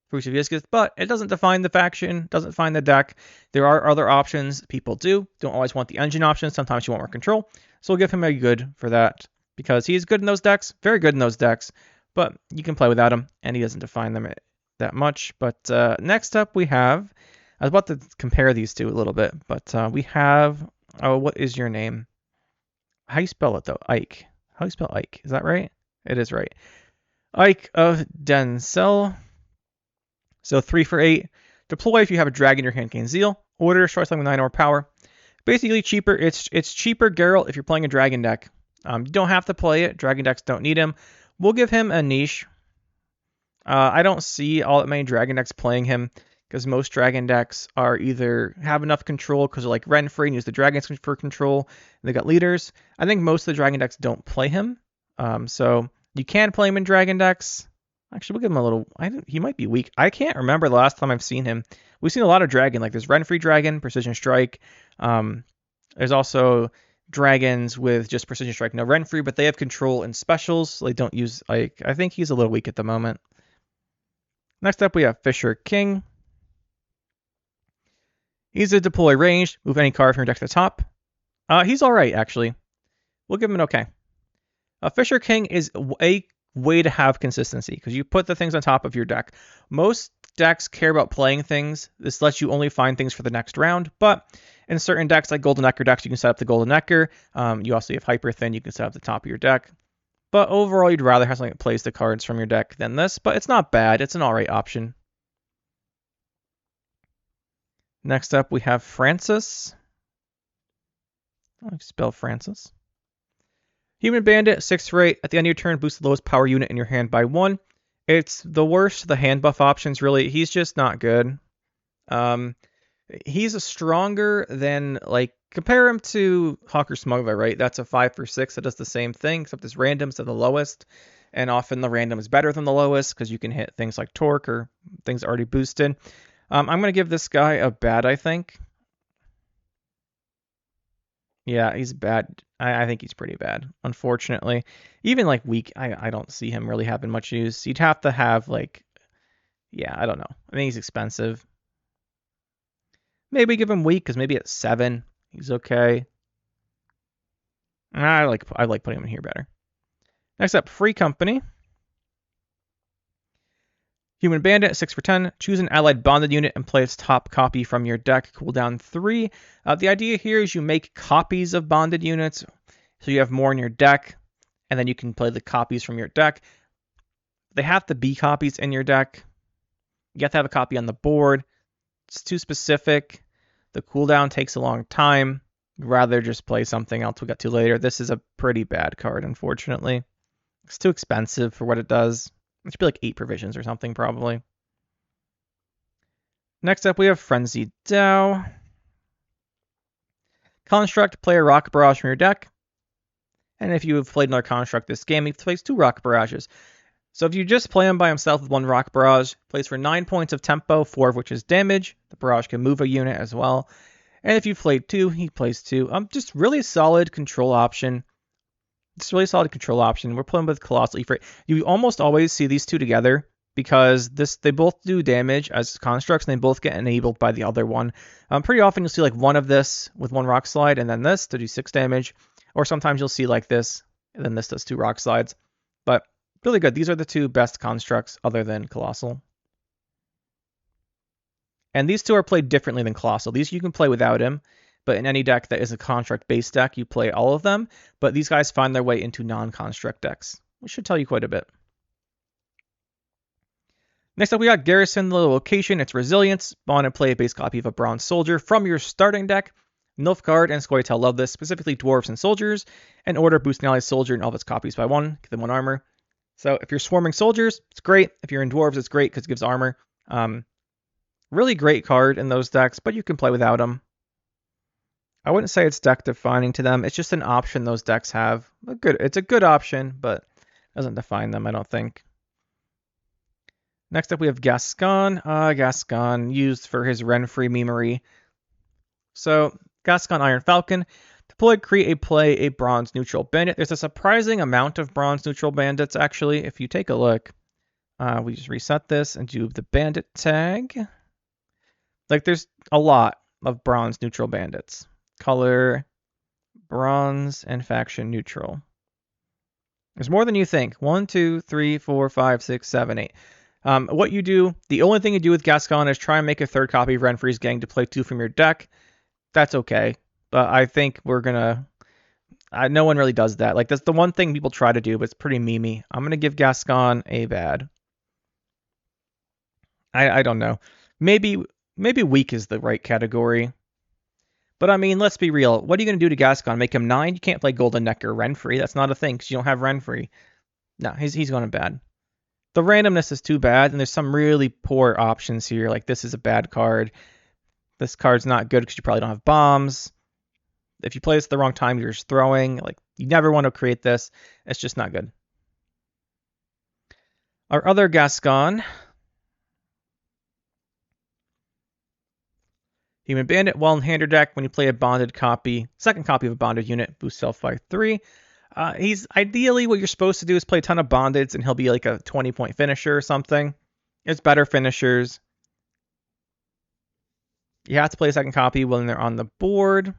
A: Fruits of Ysgith, but it doesn't define the faction, doesn't define the deck. There are other options people don't always want the engine option. Sometimes you want more control. So we'll give him a good for that because he's good in those decks, very good in those decks, but you can play without him and he doesn't define them that much. But next up we have, I was about to compare these two a little bit, but we have, what is your name? How do you spell it though? Ike. How do you spell Ike? Is that right? It is right. Ike of Denzel. So 3 for 8. Deploy if you have a dragon in your hand, gain zeal. Order, short something with 9 or power. Basically cheaper. It's cheaper Geralt if you're playing a dragon deck. You don't have to play it. Dragon decks don't need him. We'll give him a niche. I don't see all that many dragon decks playing him because most dragon decks are either have enough control because they're like Renfrey and use the dragons for control. They got leaders. I think most of the dragon decks don't play him. So you can play him in dragon decks. Actually, we'll give him a little... he might be weak. I can't remember the last time I've seen him. We've seen a lot of dragon. Like there's Renfrey Dragon, Precision Strike. There's also dragons with just Precision Strike. No Renfrey, but they have control and specials. So they don't use... I think he's a little weak at the moment. Next up, we have Fisher King. He's a deploy ranged. Move any card from your deck to the top. He's all right, actually. We'll give him an okay. Fisher King is a way to have consistency because you put the things on top of your deck. Most decks care about playing things. This lets you only find things for the next round, but in certain decks like Golden Necker decks, you can set up the Golden Necker. You also have Hyper Thin, you can set up the top of your deck. But overall, you'd rather have something that plays the cards from your deck than this, but it's not bad. It's an alright option. Next up, we have Francis. I'll spell Francis. Human Bandit, 6 for 8. At the end of your turn, boost the lowest power unit in your hand by 1. It's the worst of the hand buff options, really. He's just not good. He's stronger than, like, compare him to Hawker Smuggler, right? That's a 5 for 6 that does the same thing, except his randoms are the lowest. And often the random is better than the lowest because you can hit things like Torque or things already boosted. I'm going to give this guy a bad, I think. Yeah, he's bad. I think he's pretty bad, unfortunately. Even like weak, I don't see him really having much use. You'd have to have like, yeah, I don't know. I think he's expensive. Maybe give him weak because maybe at 7 he's okay. I like putting him in here better. Next up, Free Company. Human Bandit, 6 for 10. Choose an allied bonded unit and play its top copy from your deck. Cooldown 3. The idea here is you make copies of bonded units, so you have more in your deck, and then you can play the copies from your deck. They have to be copies in your deck. You have to have a copy on the board. It's too specific. The cooldown takes a long time. Rather just play something else we'll get to later. This is a pretty bad card, unfortunately. It's too expensive for what it does. It should be like 8 provisions or something, probably. Next up, we have Frenzied Dow. Construct, play a Rock Barrage from your deck. And if you have played another Construct this game, he plays 2 Rock Barrages. So if you just play him by himself with 1 Rock Barrage, plays for 9 points of tempo, 4 of which is damage. The barrage can move a unit as well. And if you played 2, he plays 2. Just really solid control option. It's really solid control option. We're playing with Colossal Ifrit. You almost always see these two together because they both do damage as constructs and they both get enabled by the other one. Pretty often you'll see like one of this with 1 rock slide and then this to do 6 damage. Or sometimes you'll see like this and then this does 2 rock slides. But really good. These are the 2 best constructs other than Colossal. And these 2 are played differently than Colossal. These you can play without him. But in any deck that is a construct-based deck, you play all of them. But these guys find their way into non-construct decks, which should tell you quite a bit. Next up, we got Garrison, the location. It's Resilience. Spawn and play a base copy of a Bronze Soldier from your starting deck. Nilfgaard and Scoia'tael love this, specifically Dwarves and Soldiers. And order boost an allied soldier and all of its copies by 1. Give them 1 armor. So if you're swarming soldiers, it's great. If you're in Dwarves, it's great because it gives armor. Really great card in those decks, but you can play without them. I wouldn't say it's deck defining to them. It's just an option those decks have. It's a good option, but it doesn't define them, I don't think. Next up, we have Gascon. Gascon used for his Renfrey memery. So Gascon Iron Falcon. Deploy, create, play a bronze neutral bandit. There's a surprising amount of bronze neutral bandits, actually. If you take a look, we just reset this and do the bandit tag. Like, there's a lot of bronze neutral bandits. Color, bronze, and faction neutral. There's more than you think. 1, 2, 3, 4, 5, 6, 7, 8. What you do, the only thing you do with Gascon is try and make a 3rd copy of Renfrey's Gang to play 2 from your deck. That's okay. But I think we're gonna... no one really does that. Like, that's the one thing people try to do, but it's pretty memey. I'm gonna give Gascon a bad. I don't know. Maybe weak is the right category. But I mean, let's be real. What are you going to do to Gascon? Make him 9? You can't play Golden Neck or Renfrey. That's not a thing because you don't have Renfrey. No, he's going to bad. The randomness is too bad, and there's some really poor options here. Like, this is a bad card. This card's not good because you probably don't have bombs. If you play this at the wrong time, you're just throwing. Like, you never want to create this. It's just not good. Our other Gascon... Human Bandit, while in hand or deck, when you play a bonded copy, 2nd copy of a bonded unit, boost self by 3. He's ideally what you're supposed to do is play a ton of bondeds, and he'll be like a 20-point finisher or something. It's better finishers. You have to play a 2nd copy when they're on the board.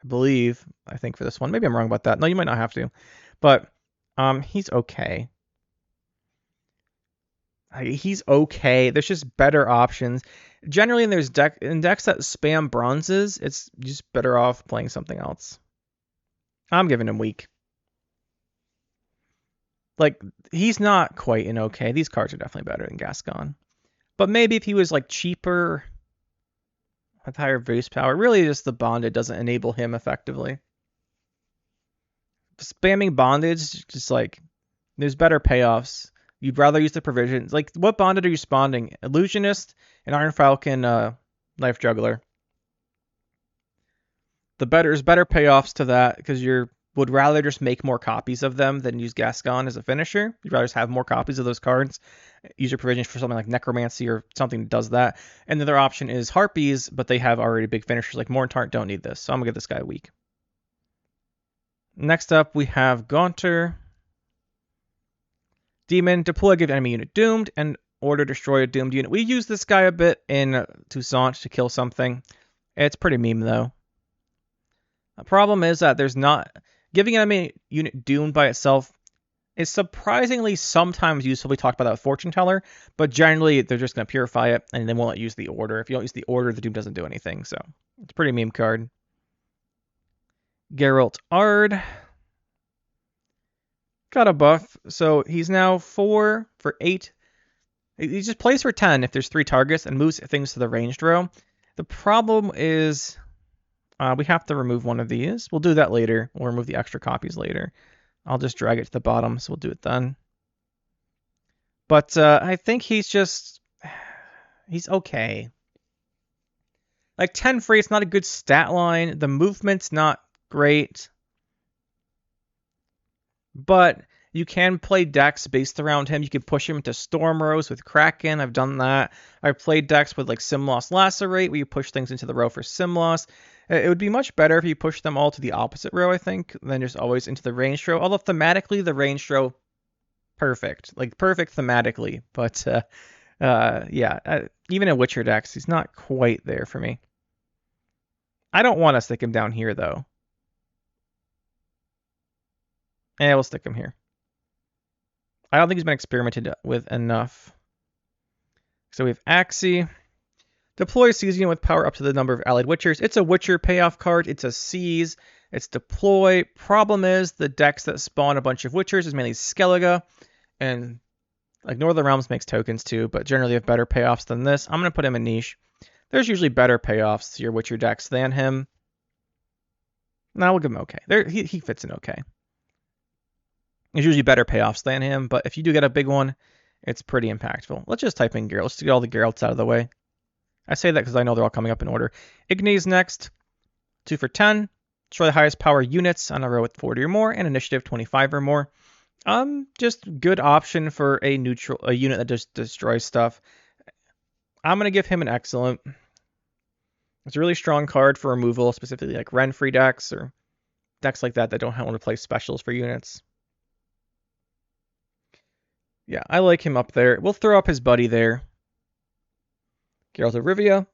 A: I think for this one. Maybe I'm wrong about that. No, you might not have to. But he's okay. He's okay. There's just better options. Generally, in decks that spam bronzes, it's just better off playing something else. I'm giving him weak. Like, he's not quite an okay. These cards are definitely better than Gascon. But maybe if he was, like, cheaper with higher base power, really just the bonded doesn't enable him effectively. Spamming bondage, just like, there's better payoffs. You'd rather use the provisions. Like, what bonded are you spawning? Illusionist and Iron Falcon, Knife Juggler. There's better payoffs to that because you would rather just make more copies of them than use Gascon as a finisher. You'd rather just have more copies of those cards. Use your provisions for something like Necromancy or something that does that. And the other option is Harpies, but they have already big finishers like Morntart don't need this. So I'm going to give this guy a weak. Next up, we have Gunter. Demon, deploy, give enemy unit doomed, and order destroy a doomed unit. We use this guy a bit in Toussaint to kill something. It's pretty meme, though. The problem is that there's not... Giving enemy unit doomed by itself is surprisingly sometimes useful. We talked about that with Fortune Teller, but generally they're just going to purify it, and they won't let you use the order. If you don't use the order, the Doom doesn't do anything, so it's a pretty meme card. Geralt Ard. Got a buff, so he's now 4 for 8. He just plays for 10 if there's 3 targets and moves things to the ranged row. The problem is we have to remove one of these. We'll do that later. We'll remove the extra copies later. I'll just drag it to the bottom, so we'll do it then. But I think he's okay. Like 10 free, it's not a good stat line. The movement's not great. But you can play decks based around him. You can push him into Storm Rows with Kraken. I've done that. I've played decks with like Simloss Lacerate, where you push things into the row for Simloss. It would be much better if you push them all to the opposite row, I think, than just always into the ranged row. Although thematically, the ranged row, perfect. Like, perfect thematically. But, yeah, even in Witcher decks, he's not quite there for me. I don't want to stick him down here, though. Yeah, we'll stick him here. I don't think he's been experimented with enough. So we have Axii. Deploy Seize Unit with power up to the number of allied Witchers. It's a Witcher payoff card. It's a Seize. It's Deploy. Problem is, the decks that spawn a bunch of Witchers is mainly Skellige. And like Northern Realms makes tokens too, but generally have better payoffs than this. I'm going to put him in niche. There's usually better payoffs to your Witcher decks than him. Now we'll give him okay. He fits in okay. There's usually better payoffs than him, but if you do get a big one, it's pretty impactful. Let's just type in Geralt. Let's get all the Geralts out of the way. I say that because I know they're all coming up in order. Igni's next. 2 for 10. Destroy the highest power units on a row with 40 or more, and initiative 25 or more. Just good option for a unit that just destroys stuff. I'm going to give him an excellent. It's a really strong card for removal, specifically like Ren-free decks or decks like that don't want to play specials for units. Yeah, I like him up there. We'll throw up his buddy there. Geralt of Rivia.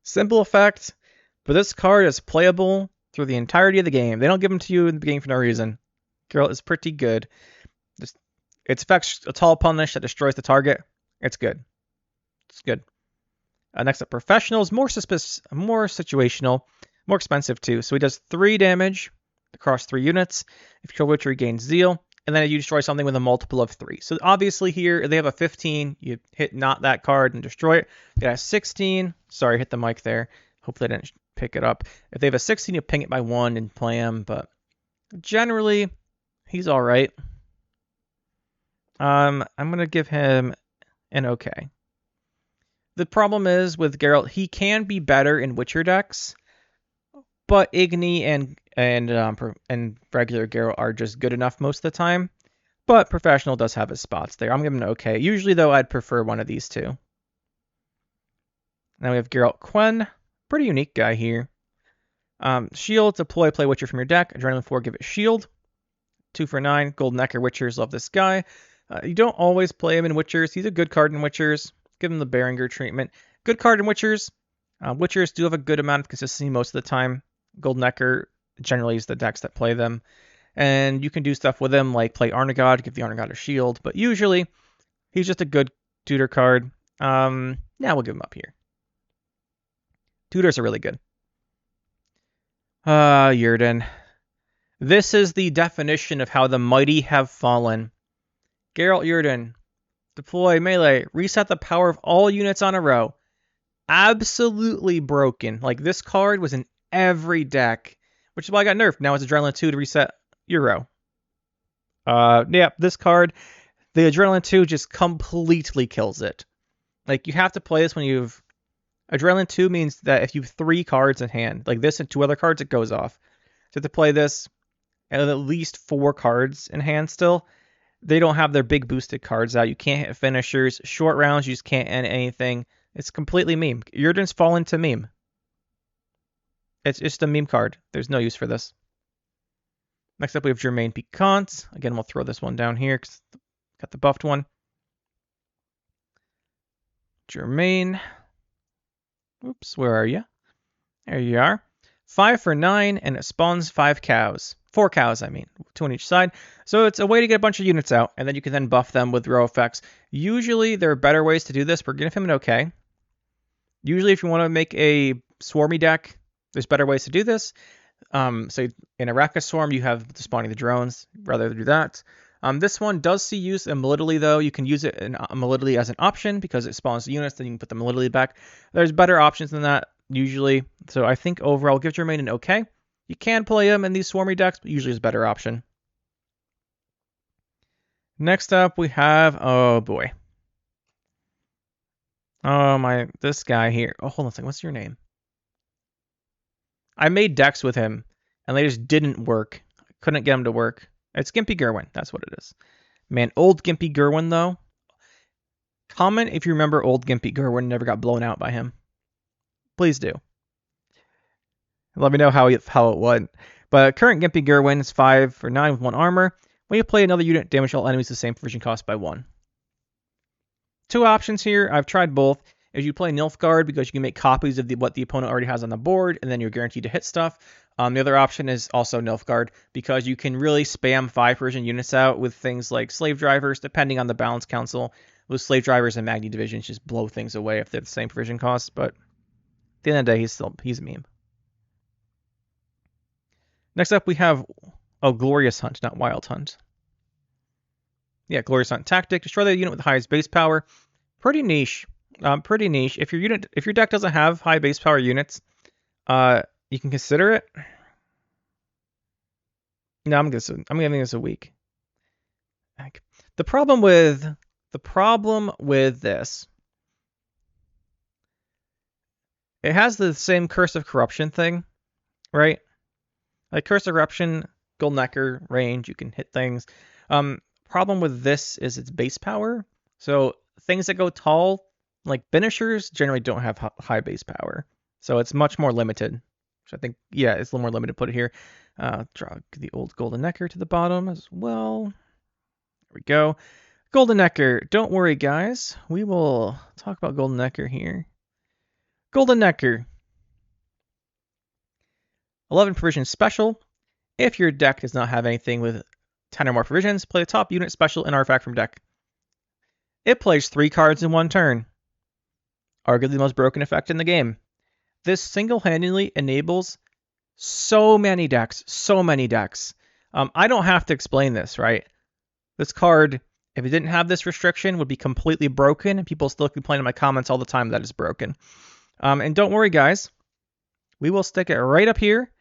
A: Simple effect, but this card is playable through the entirety of the game. They don't give them to you in the beginning for no reason. Geralt is pretty good. Its effect's a tall punish that destroys the target. It's good. It's good. Next up, Professionals. More situational. More expensive too. So he does 3 damage across 3 units. If you kill Witcher, he gains Zeal. And then you destroy something with a multiple of 3. So obviously here, they have a 15. You hit not that card and destroy it. They have 16. Sorry, hit the mic there. Hopefully I didn't pick it up. If they have a 16, you ping it by 1 and play him. But generally, he's all right. I'm going to give him an okay. The problem is with Geralt, he can be better in Witcher decks. But Igni and regular Geralt are just good enough most of the time. But Professional does have his spots there. I'm giving it okay. Usually, though, I'd prefer one of these two. Now we have Geralt Quen. Pretty unique guy here. Shield, deploy, play Witcher from your deck. Adrenaline 4, give it Shield. 2 for 9. Golden Necker Witchers, love this guy. You don't always play him in Witchers. He's a good card in Witchers. Give him the Berenger treatment. Good card in Witchers. Witchers do have a good amount of consistency most of the time. Golden Necker generally is the decks that play them. And you can do stuff with him like play Arnagod, give the Arnagod a shield. But usually, he's just a good tutor card. Yeah, we'll give him up here. Tutors are really good. Yrden. This is the definition of how the mighty have fallen. Geralt Yrden. Deploy melee. Reset the power of all units on a row. Absolutely broken. Like, this card was in every deck, which is why I got nerfed. Now it's Adrenaline 2 to reset your row. Yeah, this card, the Adrenaline 2 just completely kills it. Like, you have to play this when you've... Adrenaline 2 means that if you have 3 cards in hand, like this and 2 other cards, it goes off. So to play this, and at least 4 cards in hand still, they don't have their big boosted cards out. You can't hit finishers. Short rounds, you just can't end anything. It's completely meme. Yrden's fallen to meme. It's just a meme card. There's no use for this. Next up, we have Germain Piquant. Again, we'll throw this one down here because got the buffed one. Germain. Oops, where are you? There you are. 5 for 9, and it spawns 5 cows. 4 cows, I mean, 2 on each side. So it's a way to get a bunch of units out, and then you can then buff them with row effects. Usually there are better ways to do this. We're giving him an okay. Usually if you want to make a swarmy deck, there's better ways to do this. So in a Rakka Swarm, you have the spawning the drones, rather do that. This one does see use in Molidly, though. You can use it in Molidly as an option because it spawns the units, then you can put the Molidly back. There's better options than that, usually. So I think overall, give Jermaine an okay. You can play him in these swarmy decks, but usually is a better option. Next up, we have, oh boy. Oh, this guy here. Oh, hold on a second. What's your name? I made decks with him, and they just didn't work. I couldn't get them to work. It's Gimpy Gerwin. That's what it is. Man, old Gimpy Gerwin, though. Comment if you remember old Gimpy Gerwin never got blown out by him. Please do. Let me know how it went. But current Gimpy Gerwin is 5 for 9 with 1 armor. When you play another unit, damage all enemies the same provision cost by 1. 2 options here. I've tried both. Is you play Nilfgaard because you can make copies of what the opponent already has on the board, and then you're guaranteed to hit stuff. The other option is also Nilfgaard because you can really spam 5 Persian units out with things like slave drivers, depending on the balance council. Those slave drivers and Magni divisions just blow things away if they're the same provision cost. But at the end of the day, he's a meme. Next up, we have Glorious Hunt, not Wild Hunt. Yeah, Glorious Hunt tactic. Destroy the unit with the highest base power. Pretty niche. Pretty niche. If your deck doesn't have high base power units, you can consider it. No, I'm giving this a week. The problem with this, it has the same Curse of Corruption thing, right? Like Curse of Corruption, Golden Necker range, you can hit things. Problem with this is its base power. So things that go tall, like Binishers, generally don't have high base power. So it's much more limited. Which I think, yeah, it's a little more limited to put it here. Draw the old Golden Necker to the bottom as well. There we go. Golden Necker. Don't worry, guys. We will talk about Golden Necker here. Golden Necker. 11 provision special. If your deck does not have anything with 10 or more provisions, play the top unit special and artifact from deck. It plays 3 cards in 1 turn. Arguably the most broken effect in the game. This single-handedly enables so many decks. I don't have to explain this, right? This card, if it didn't have this restriction, would be completely broken, and people still complain in my comments all the time that it's broken. And don't worry, guys. We will stick it right up here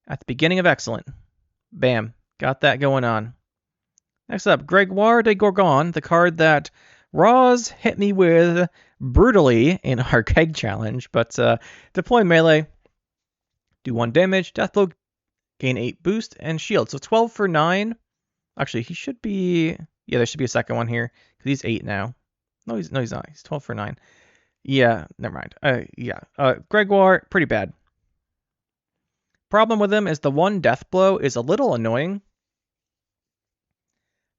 A: at the beginning of Excellent. Bam. Got that going on. Next up, Gregoire de Gorgon, the card that Roz hit me with brutally in our keg challenge. But deploy melee, do 1 damage, death blow, gain 8 boost, and shield. So 12 for 9. Actually, he should be... Yeah, there should be a second one here, because he's 8 now. No, he's not. He's 12 for 9. Yeah, never mind. Gregoire, pretty bad. Problem with him is the 1 death blow is a little annoying.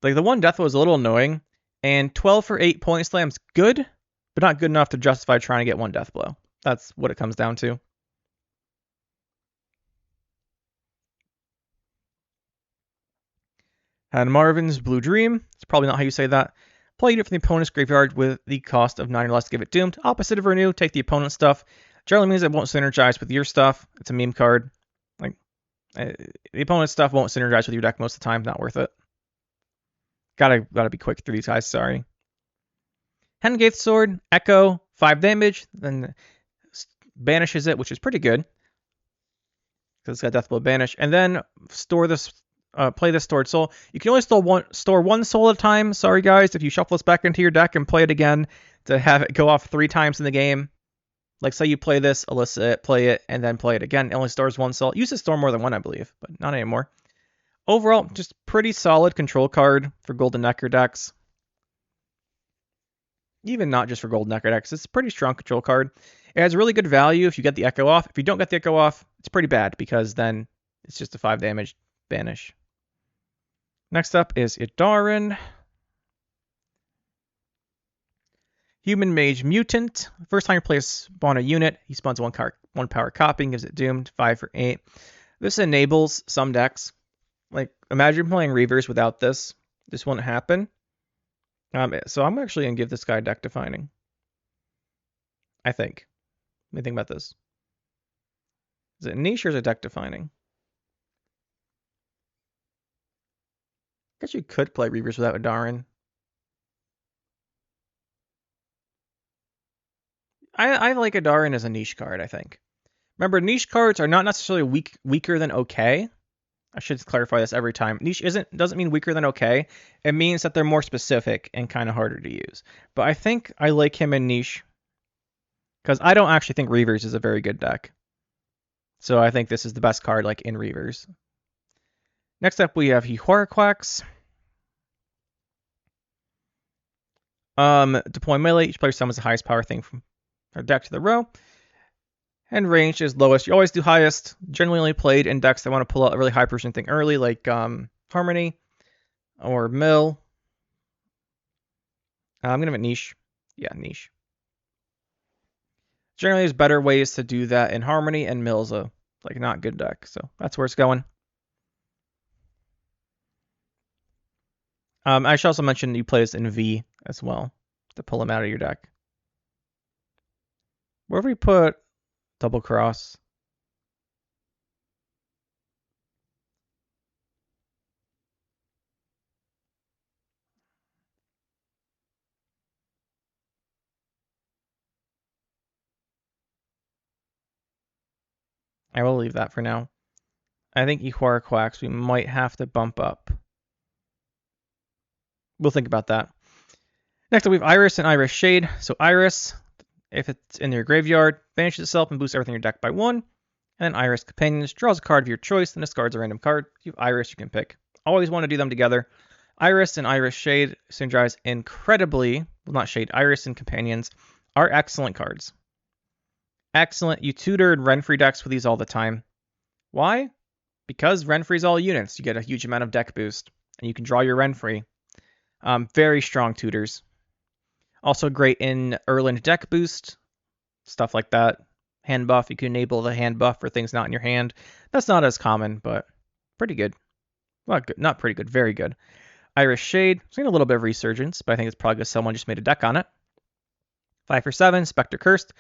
A: Like, the 1 death blow is a little annoying, and 12 for 8 point slam's good, but not good enough to justify trying to get 1 death blow. That's what it comes down to. And Marvin's Blue Dream. It's probably not how you say that. Play unit from the opponent's graveyard with the cost of 9 or less to give it doomed. Opposite of Renew, take the opponent's stuff. Generally means it won't synergize with your stuff. It's a meme card. Like, the opponent's stuff won't synergize with your deck most of the time. Not worth it. Gotta be quick through these guys, sorry. Hengaith Sword, Echo, 5 damage, then banishes it, which is pretty good. Because it's got Deathblow Banish. And then store this, play this Stored Soul. You can only store one soul at a time. Sorry guys, if you shuffle this back into your deck and play it again to have it go off 3 times in the game. Like say you play this, Alyssa it, play it, and then play it again. It only stores 1 soul. It used to store more than 1, I believe, but not anymore. Overall, just pretty solid control card for Golden Necker decks. Even not just for Golden Necker decks. It's a pretty strong control card. It has really good value if you get the Echo off. If you don't get the Echo off, it's pretty bad because then it's just a 5 damage banish. Next up is Yrden. Human Mage Mutant. First time you play spawn a unit, he spawns 1 power copy and gives it doomed. 5 for 8. This enables some decks. Like, imagine playing Reavers without this. This wouldn't happen. So I'm actually going to give this guy deck defining. I think. Let me think about this. Is it niche or is it deck defining? I guess you could play Reavers without Adarin. I like Adarin as a niche card, I think. Remember, niche cards are not necessarily weaker than okay. I should clarify this every time. Niche doesn't mean weaker than okay. It means that they're more specific and kind of harder to use. But I think I like him in niche because I don't actually think Reavers is a very good deck. So I think this is the best card like in Reavers. Next up we have Aguara. Deploy melee. Each player summons the highest power thing from their deck to the row. And range is lowest. You always do highest. Generally only played in decks that want to pull out a really high precision thing early, like Harmony or Mill. I'm going to have niche. Yeah, niche. Generally, there's better ways to do that in Harmony, and Mill's a not good deck. So that's where it's going. I should also mention you play this in V as well to pull him out of your deck. Wherever we put Double Cross. I will leave that for now. I think Aguara we might have to bump up. We'll think about that. Next up, we have Iris and Iris Shade. So Iris, if it's in your graveyard, banishes itself and boosts everything in your deck by 1. And then Iris Companions draws a card of your choice and discards a random card. If you have Iris, you can pick. Always want to do them together. Iris and Iris Shade synergize incredibly. Well, not Shade. Iris and Companions are excellent cards. Excellent. You tutored Renfree decks with these all the time. Why? Because Renfree's all units. You get a huge amount of deck boost. And you can draw your Renfree. Very strong tutors. Also great in Yrden deck boost. Stuff like that. Hand buff. You can enable the hand buff for things not in your hand. That's not as common, but pretty good. Well, good. Not pretty good. Very good. Iris Shade. Seen a little bit of resurgence, but I think it's probably because someone just made a deck on it. 5 for 7. Spectre Cursed.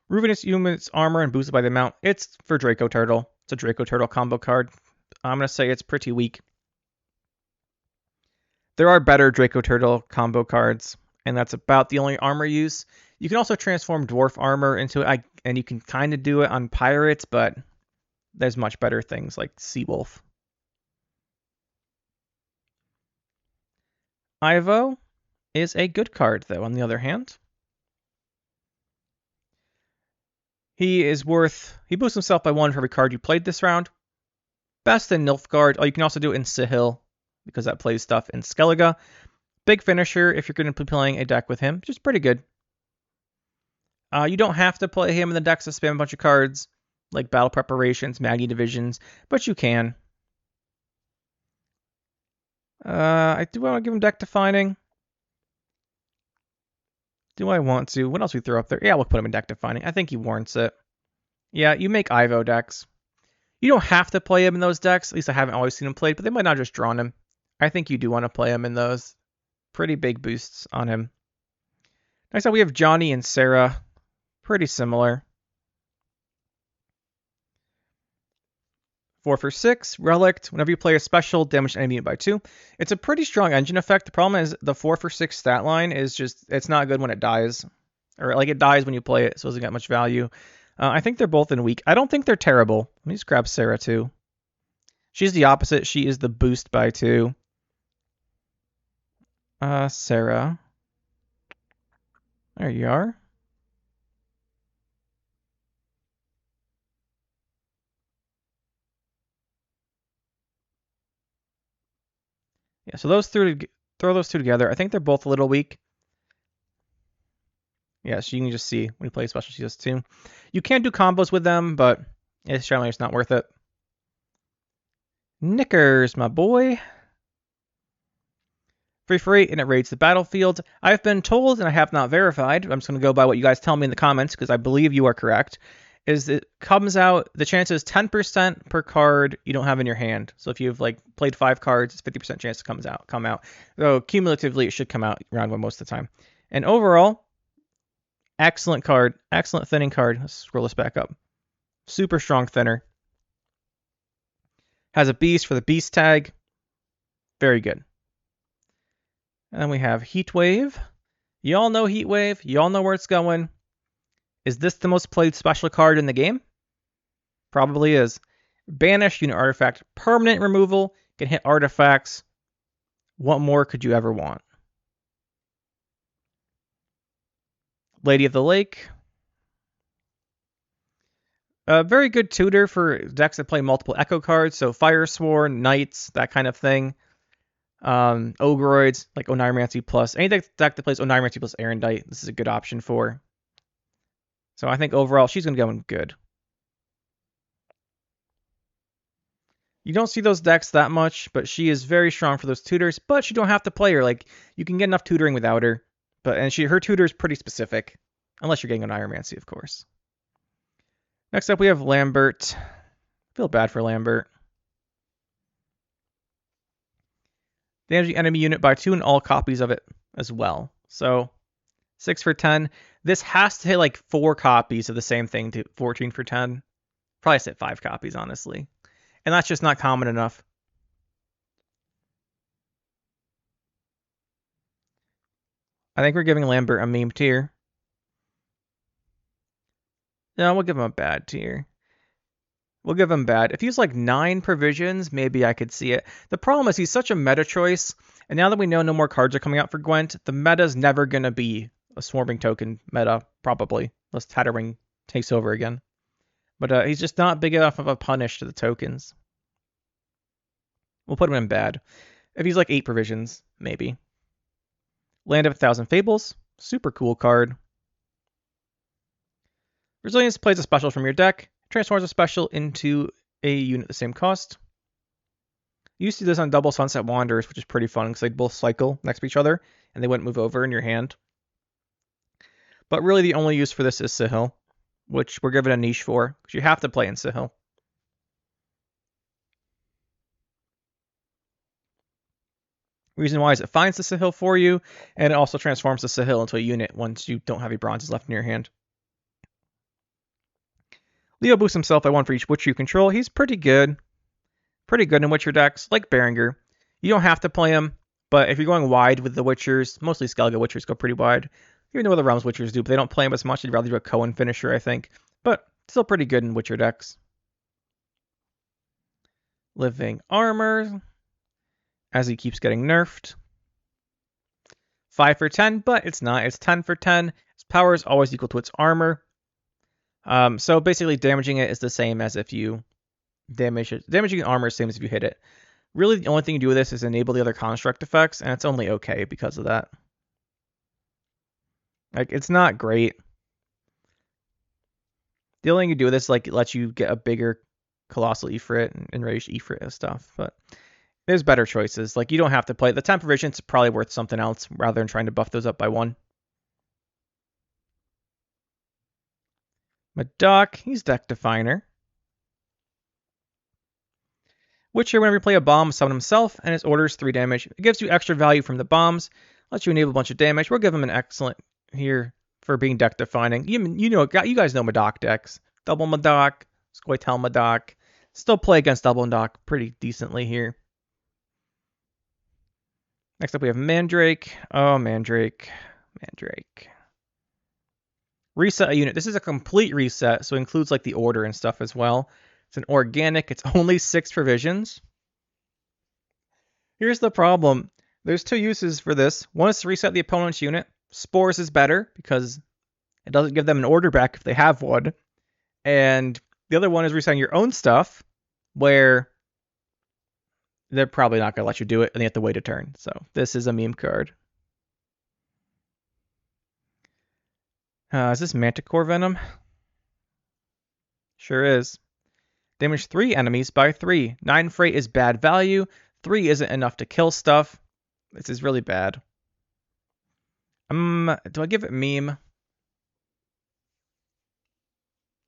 A: Ruinous Humans armor and boosted by the amount. It's for Draco Turtle. It's a Draco Turtle combo card. I'm going to say it's pretty weak. There are better Draco Turtle combo cards, and that's about the only armor use. You can also transform Dwarf armor into it, and you can kind of do it on Pirates, but there's much better things like Seawolf. Ivo is a good card, though, on the other hand. He boosts himself by 1 for every card you played this round. Best in Nilfgaard. Oh, you can also do it in Sahil, because that plays stuff in Skellige. Big finisher if you're going to be playing a deck with him, which is pretty good. You don't have to play him in the decks to spam a bunch of cards, like Battle Preparations, Magni Divisions, but you can. I do want to give him deck defining. Do I want to? What else we throw up there? Yeah, we'll put him in deck defining. I think he warrants it. Yeah, you make Ivo decks. You don't have to play him in those decks. At least I haven't always seen him played, but they might not just drawn him. I think you do want to play him in those. Pretty big boosts on him. Next up, we have Johnny and Sarah. Pretty similar. 4 for 6, Relict. Whenever you play a special, damage an enemy unit by 2. It's a pretty strong engine effect. The problem is the 4 for 6 stat line is just, it's not good when it dies. Or like it dies when you play it, so it doesn't get much value. I think they're both in weak. I don't think they're terrible. Let me just grab Sarah too. She's the opposite. She is the boost by 2. Sarah. There you are. Yeah, so throw those two together. I think they're both a little weak. Yeah, so you can just see when you play special, she does too. You can do combos with them, but it's generally just not worth it. Knickers, my boy. 3 for 8, and it raids the battlefield. I've been told, and I have not verified, I'm just going to go by what you guys tell me in the comments, because I believe you are correct. is it comes out, the chance is 10% per card you don't have in your hand. So if you've like played 5 cards, it's 50% chance it come out. So cumulatively, it should come out round 1 most of the time. And overall, excellent card, excellent thinning card. Let's scroll this back up. Super strong thinner. Has a beast for the beast tag. Very good. And we have Heatwave. You all know Heatwave. You all know where it's going. Is this the most played special card in the game? Probably is. Banish unit artifact. Permanent removal. Can hit artifacts. What more could you ever want? Lady of the Lake. A very good tutor for decks that play multiple Echo cards. So Firesworn, Knights, that kind of thing. Ogroids, like Oneiromancy plus. Any deck that plays Oneiromancy plus Aerondight, this is a good option for. So I think overall, she's going to go in good. You don't see those decks that much, but she is very strong for those tutors. But you don't have to play her. Like, you can get enough tutoring without her. And her tutor is pretty specific. Unless you're getting Oneiromancy, of course. Next up, we have Lambert. I feel bad for Lambert. Damage the enemy unit by 2 and all copies of it as well. So 6 for 10. This has to hit like 4 copies of the same thing to 14 for 10. Probably hit 5 copies, honestly. And that's just not common enough. I think we're giving Lambert a meme tier. No, we'll give him a bad tier. We'll give him bad. If he's like 9 provisions, maybe I could see it. The problem is he's such a meta choice. And now that we know no more cards are coming out for Gwent, the meta's never going to be a swarming token meta, probably. Unless Tattering takes over again. But he's just not big enough of a punish to the tokens. We'll put him in bad. If he's like 8 provisions, maybe. Land of 1,000 Fables. Super cool card. Resilience plays a special from your deck. Transforms a special into a unit the same cost. You used to do this on double Sunset Wanderers, which is pretty fun because they'd both cycle next to each other and they wouldn't move over in your hand. But really the only use for this is Sahil, which we're given a niche for because you have to play in Sahil. Reason why is it finds the Sahil for you, and it also transforms the Sahil into a unit once you don't have any bronzes left in your hand. Leo boosts himself by 1 for each Witcher you control. He's pretty good. Pretty good in Witcher decks, like Berenger. You don't have to play him, but if you're going wide with the Witchers, mostly Skellige Witchers go pretty wide. Even though the Realms Witchers do, but they don't play him as much. They'd rather do a Cohen finisher, I think. But still pretty good in Witcher decks. Living Armor, as he keeps getting nerfed. 5 for 10, but it's not. It's 10 for 10. Its power is always equal to its armor. So basically damaging it is the same as if you damage it. Damaging armor is the same as if you hit it. Really, the only thing you do with this is enable the other construct effects, and it's only okay because of that. Like, it's not great. The only thing you do with this is, like, it lets you get a bigger Colossal Ifrit and Enraged Ifrit and stuff, but there's better choices. Like, you don't have to play. The 10 provisions is probably worth something else rather than trying to buff those up by 1. Madoc, he's Deck Definer. Witcher, whenever you play a bomb, summon himself, and his orders 3 damage. It gives you extra value from the bombs, lets you enable a bunch of damage. We'll give him an excellent here for being deck defining. You guys know Madoc decks. Double Madoc, Scoia'tael Madoc. Still play against Double Madoc pretty decently here. Next up we have Mandrake. Oh, Mandrake. Reset a unit. This is a complete reset, so it includes like the order and stuff as well. It's an organic. It's only 6 provisions. Here's the problem. There's 2 uses for this. One is to reset the opponent's unit. Spores is better because it doesn't give them an order back if they have one. And the other one is resetting your own stuff, where they're probably not going to let you do it, and you have to wait a turn. So this is a meme card. Is this Manticore Venom? Sure is. Damage 3 enemies by 3. 9 freight is bad value. 3 isn't enough to kill stuff. This is really bad. Do I give it meme?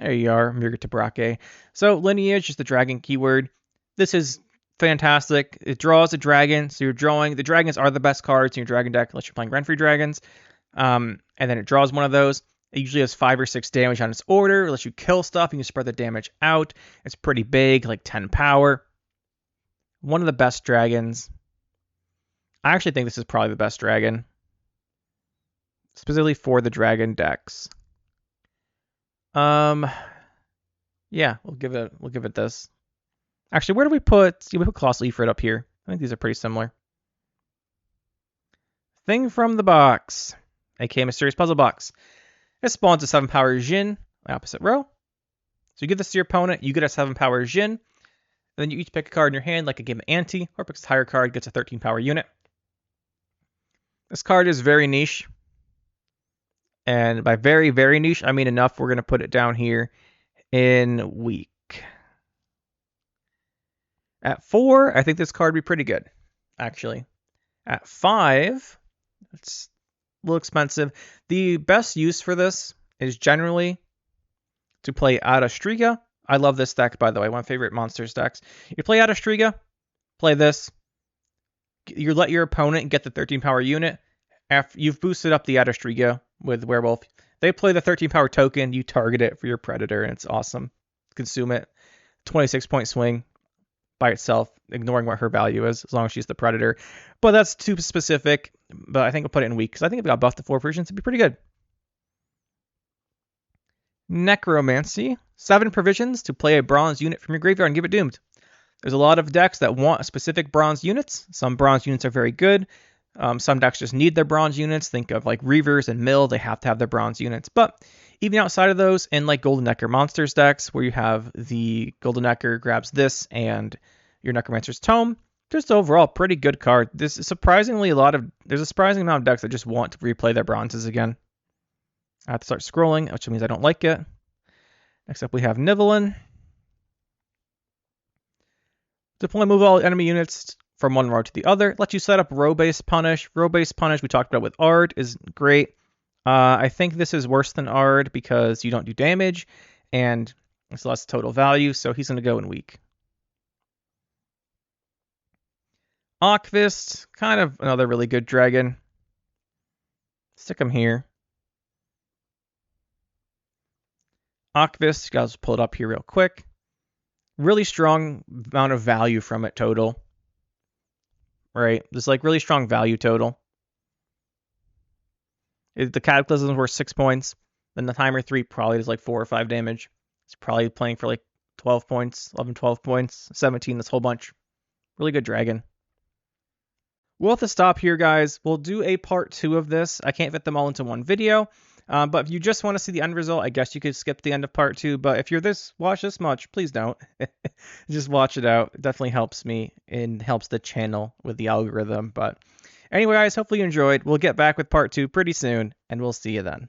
A: There you are, Mirgatabrake. So lineage is the dragon keyword. This is fantastic. It draws a dragon, so you're drawing. The dragons are the best cards in your dragon deck unless you're playing Renfrey dragons. And then it draws one of those. It usually has 5 or 6 damage on its order. Unless you kill stuff, you can spread the damage out. It's pretty big, like 10 power. One of the best dragons. I actually think this is probably the best dragon. Specifically for the dragon decks. Yeah, we'll give it this. Actually, where do we put Colossal Ifrit up here? I think these are pretty similar. Thing from the box, aka Mysterious Puzzle Box. It spawns a 7-power Jin, opposite row. So you give this to your opponent, you get a 7-power Jin, and then you each pick a card in your hand, like a game of Ante, or picks a higher card, gets a 13-power unit. This card is very niche. And by very, very niche, I mean enough. We're going to put it down here in weak. At 4, I think this card would be pretty good, actually. At 5, it's a little expensive. The best use for this is generally to play Adastriga. I love this deck, by the way. One of my favorite monsters decks. You play Adastriga, play this. You let your opponent get the 13-power unit. After you've boosted up the Adastriga with Werewolf, they play the 13-power token, you target it for your Predator, and it's awesome. Consume it. 26-point swing by itself, ignoring what her value is, as long as she's the Predator. But that's too specific, but I think I'll put it in weak, because I think if it got buffed to 4 versions, it'd be pretty good. Necromancy. 7 provisions to play a bronze unit from your graveyard and give it doomed. There's a lot of decks that want specific bronze units. Some bronze units are very good. Some decks just need their bronze units. Think of like Reavers and Mill. They have to have their bronze units. But even outside of those, in like Golden Necker Monsters decks, where you have the Golden Necker grabs this and your Necromancer's Tome, just overall pretty good card. There's a surprising amount of decks that just want to replay their bronzes again. I have to start scrolling, which means I don't like it. Next up we have Nivellen. Deploy, move all enemy units from one row to the other. Let you set up row-based punish. Row-based punish we talked about with Ard is great. I think this is worse than Ard because you don't do damage and it's less total value, so he's going to go in weak. Akvist, kind of another really good dragon. Stick him here. Akvist, guys, pull it up here real quick. Really strong amount of value from it total. Right? There's like really strong value total. The Cataclysm worth 6 points. Then the Timer 3 probably does like 4 or 5 damage. It's probably playing for like 12 points, 11, 12 points, 17, this whole bunch. Really good dragon. We'll have to stop here, guys. We'll do a part 2 of this. I can't fit them all into one video. But if you just want to see the end result, I guess you could skip the end of part 2. But if you're watch this much, please don't. Just watch it out. It definitely helps me and helps the channel with the algorithm. But anyway, guys, hopefully you enjoyed. We'll get back with part 2 pretty soon, and we'll see you then.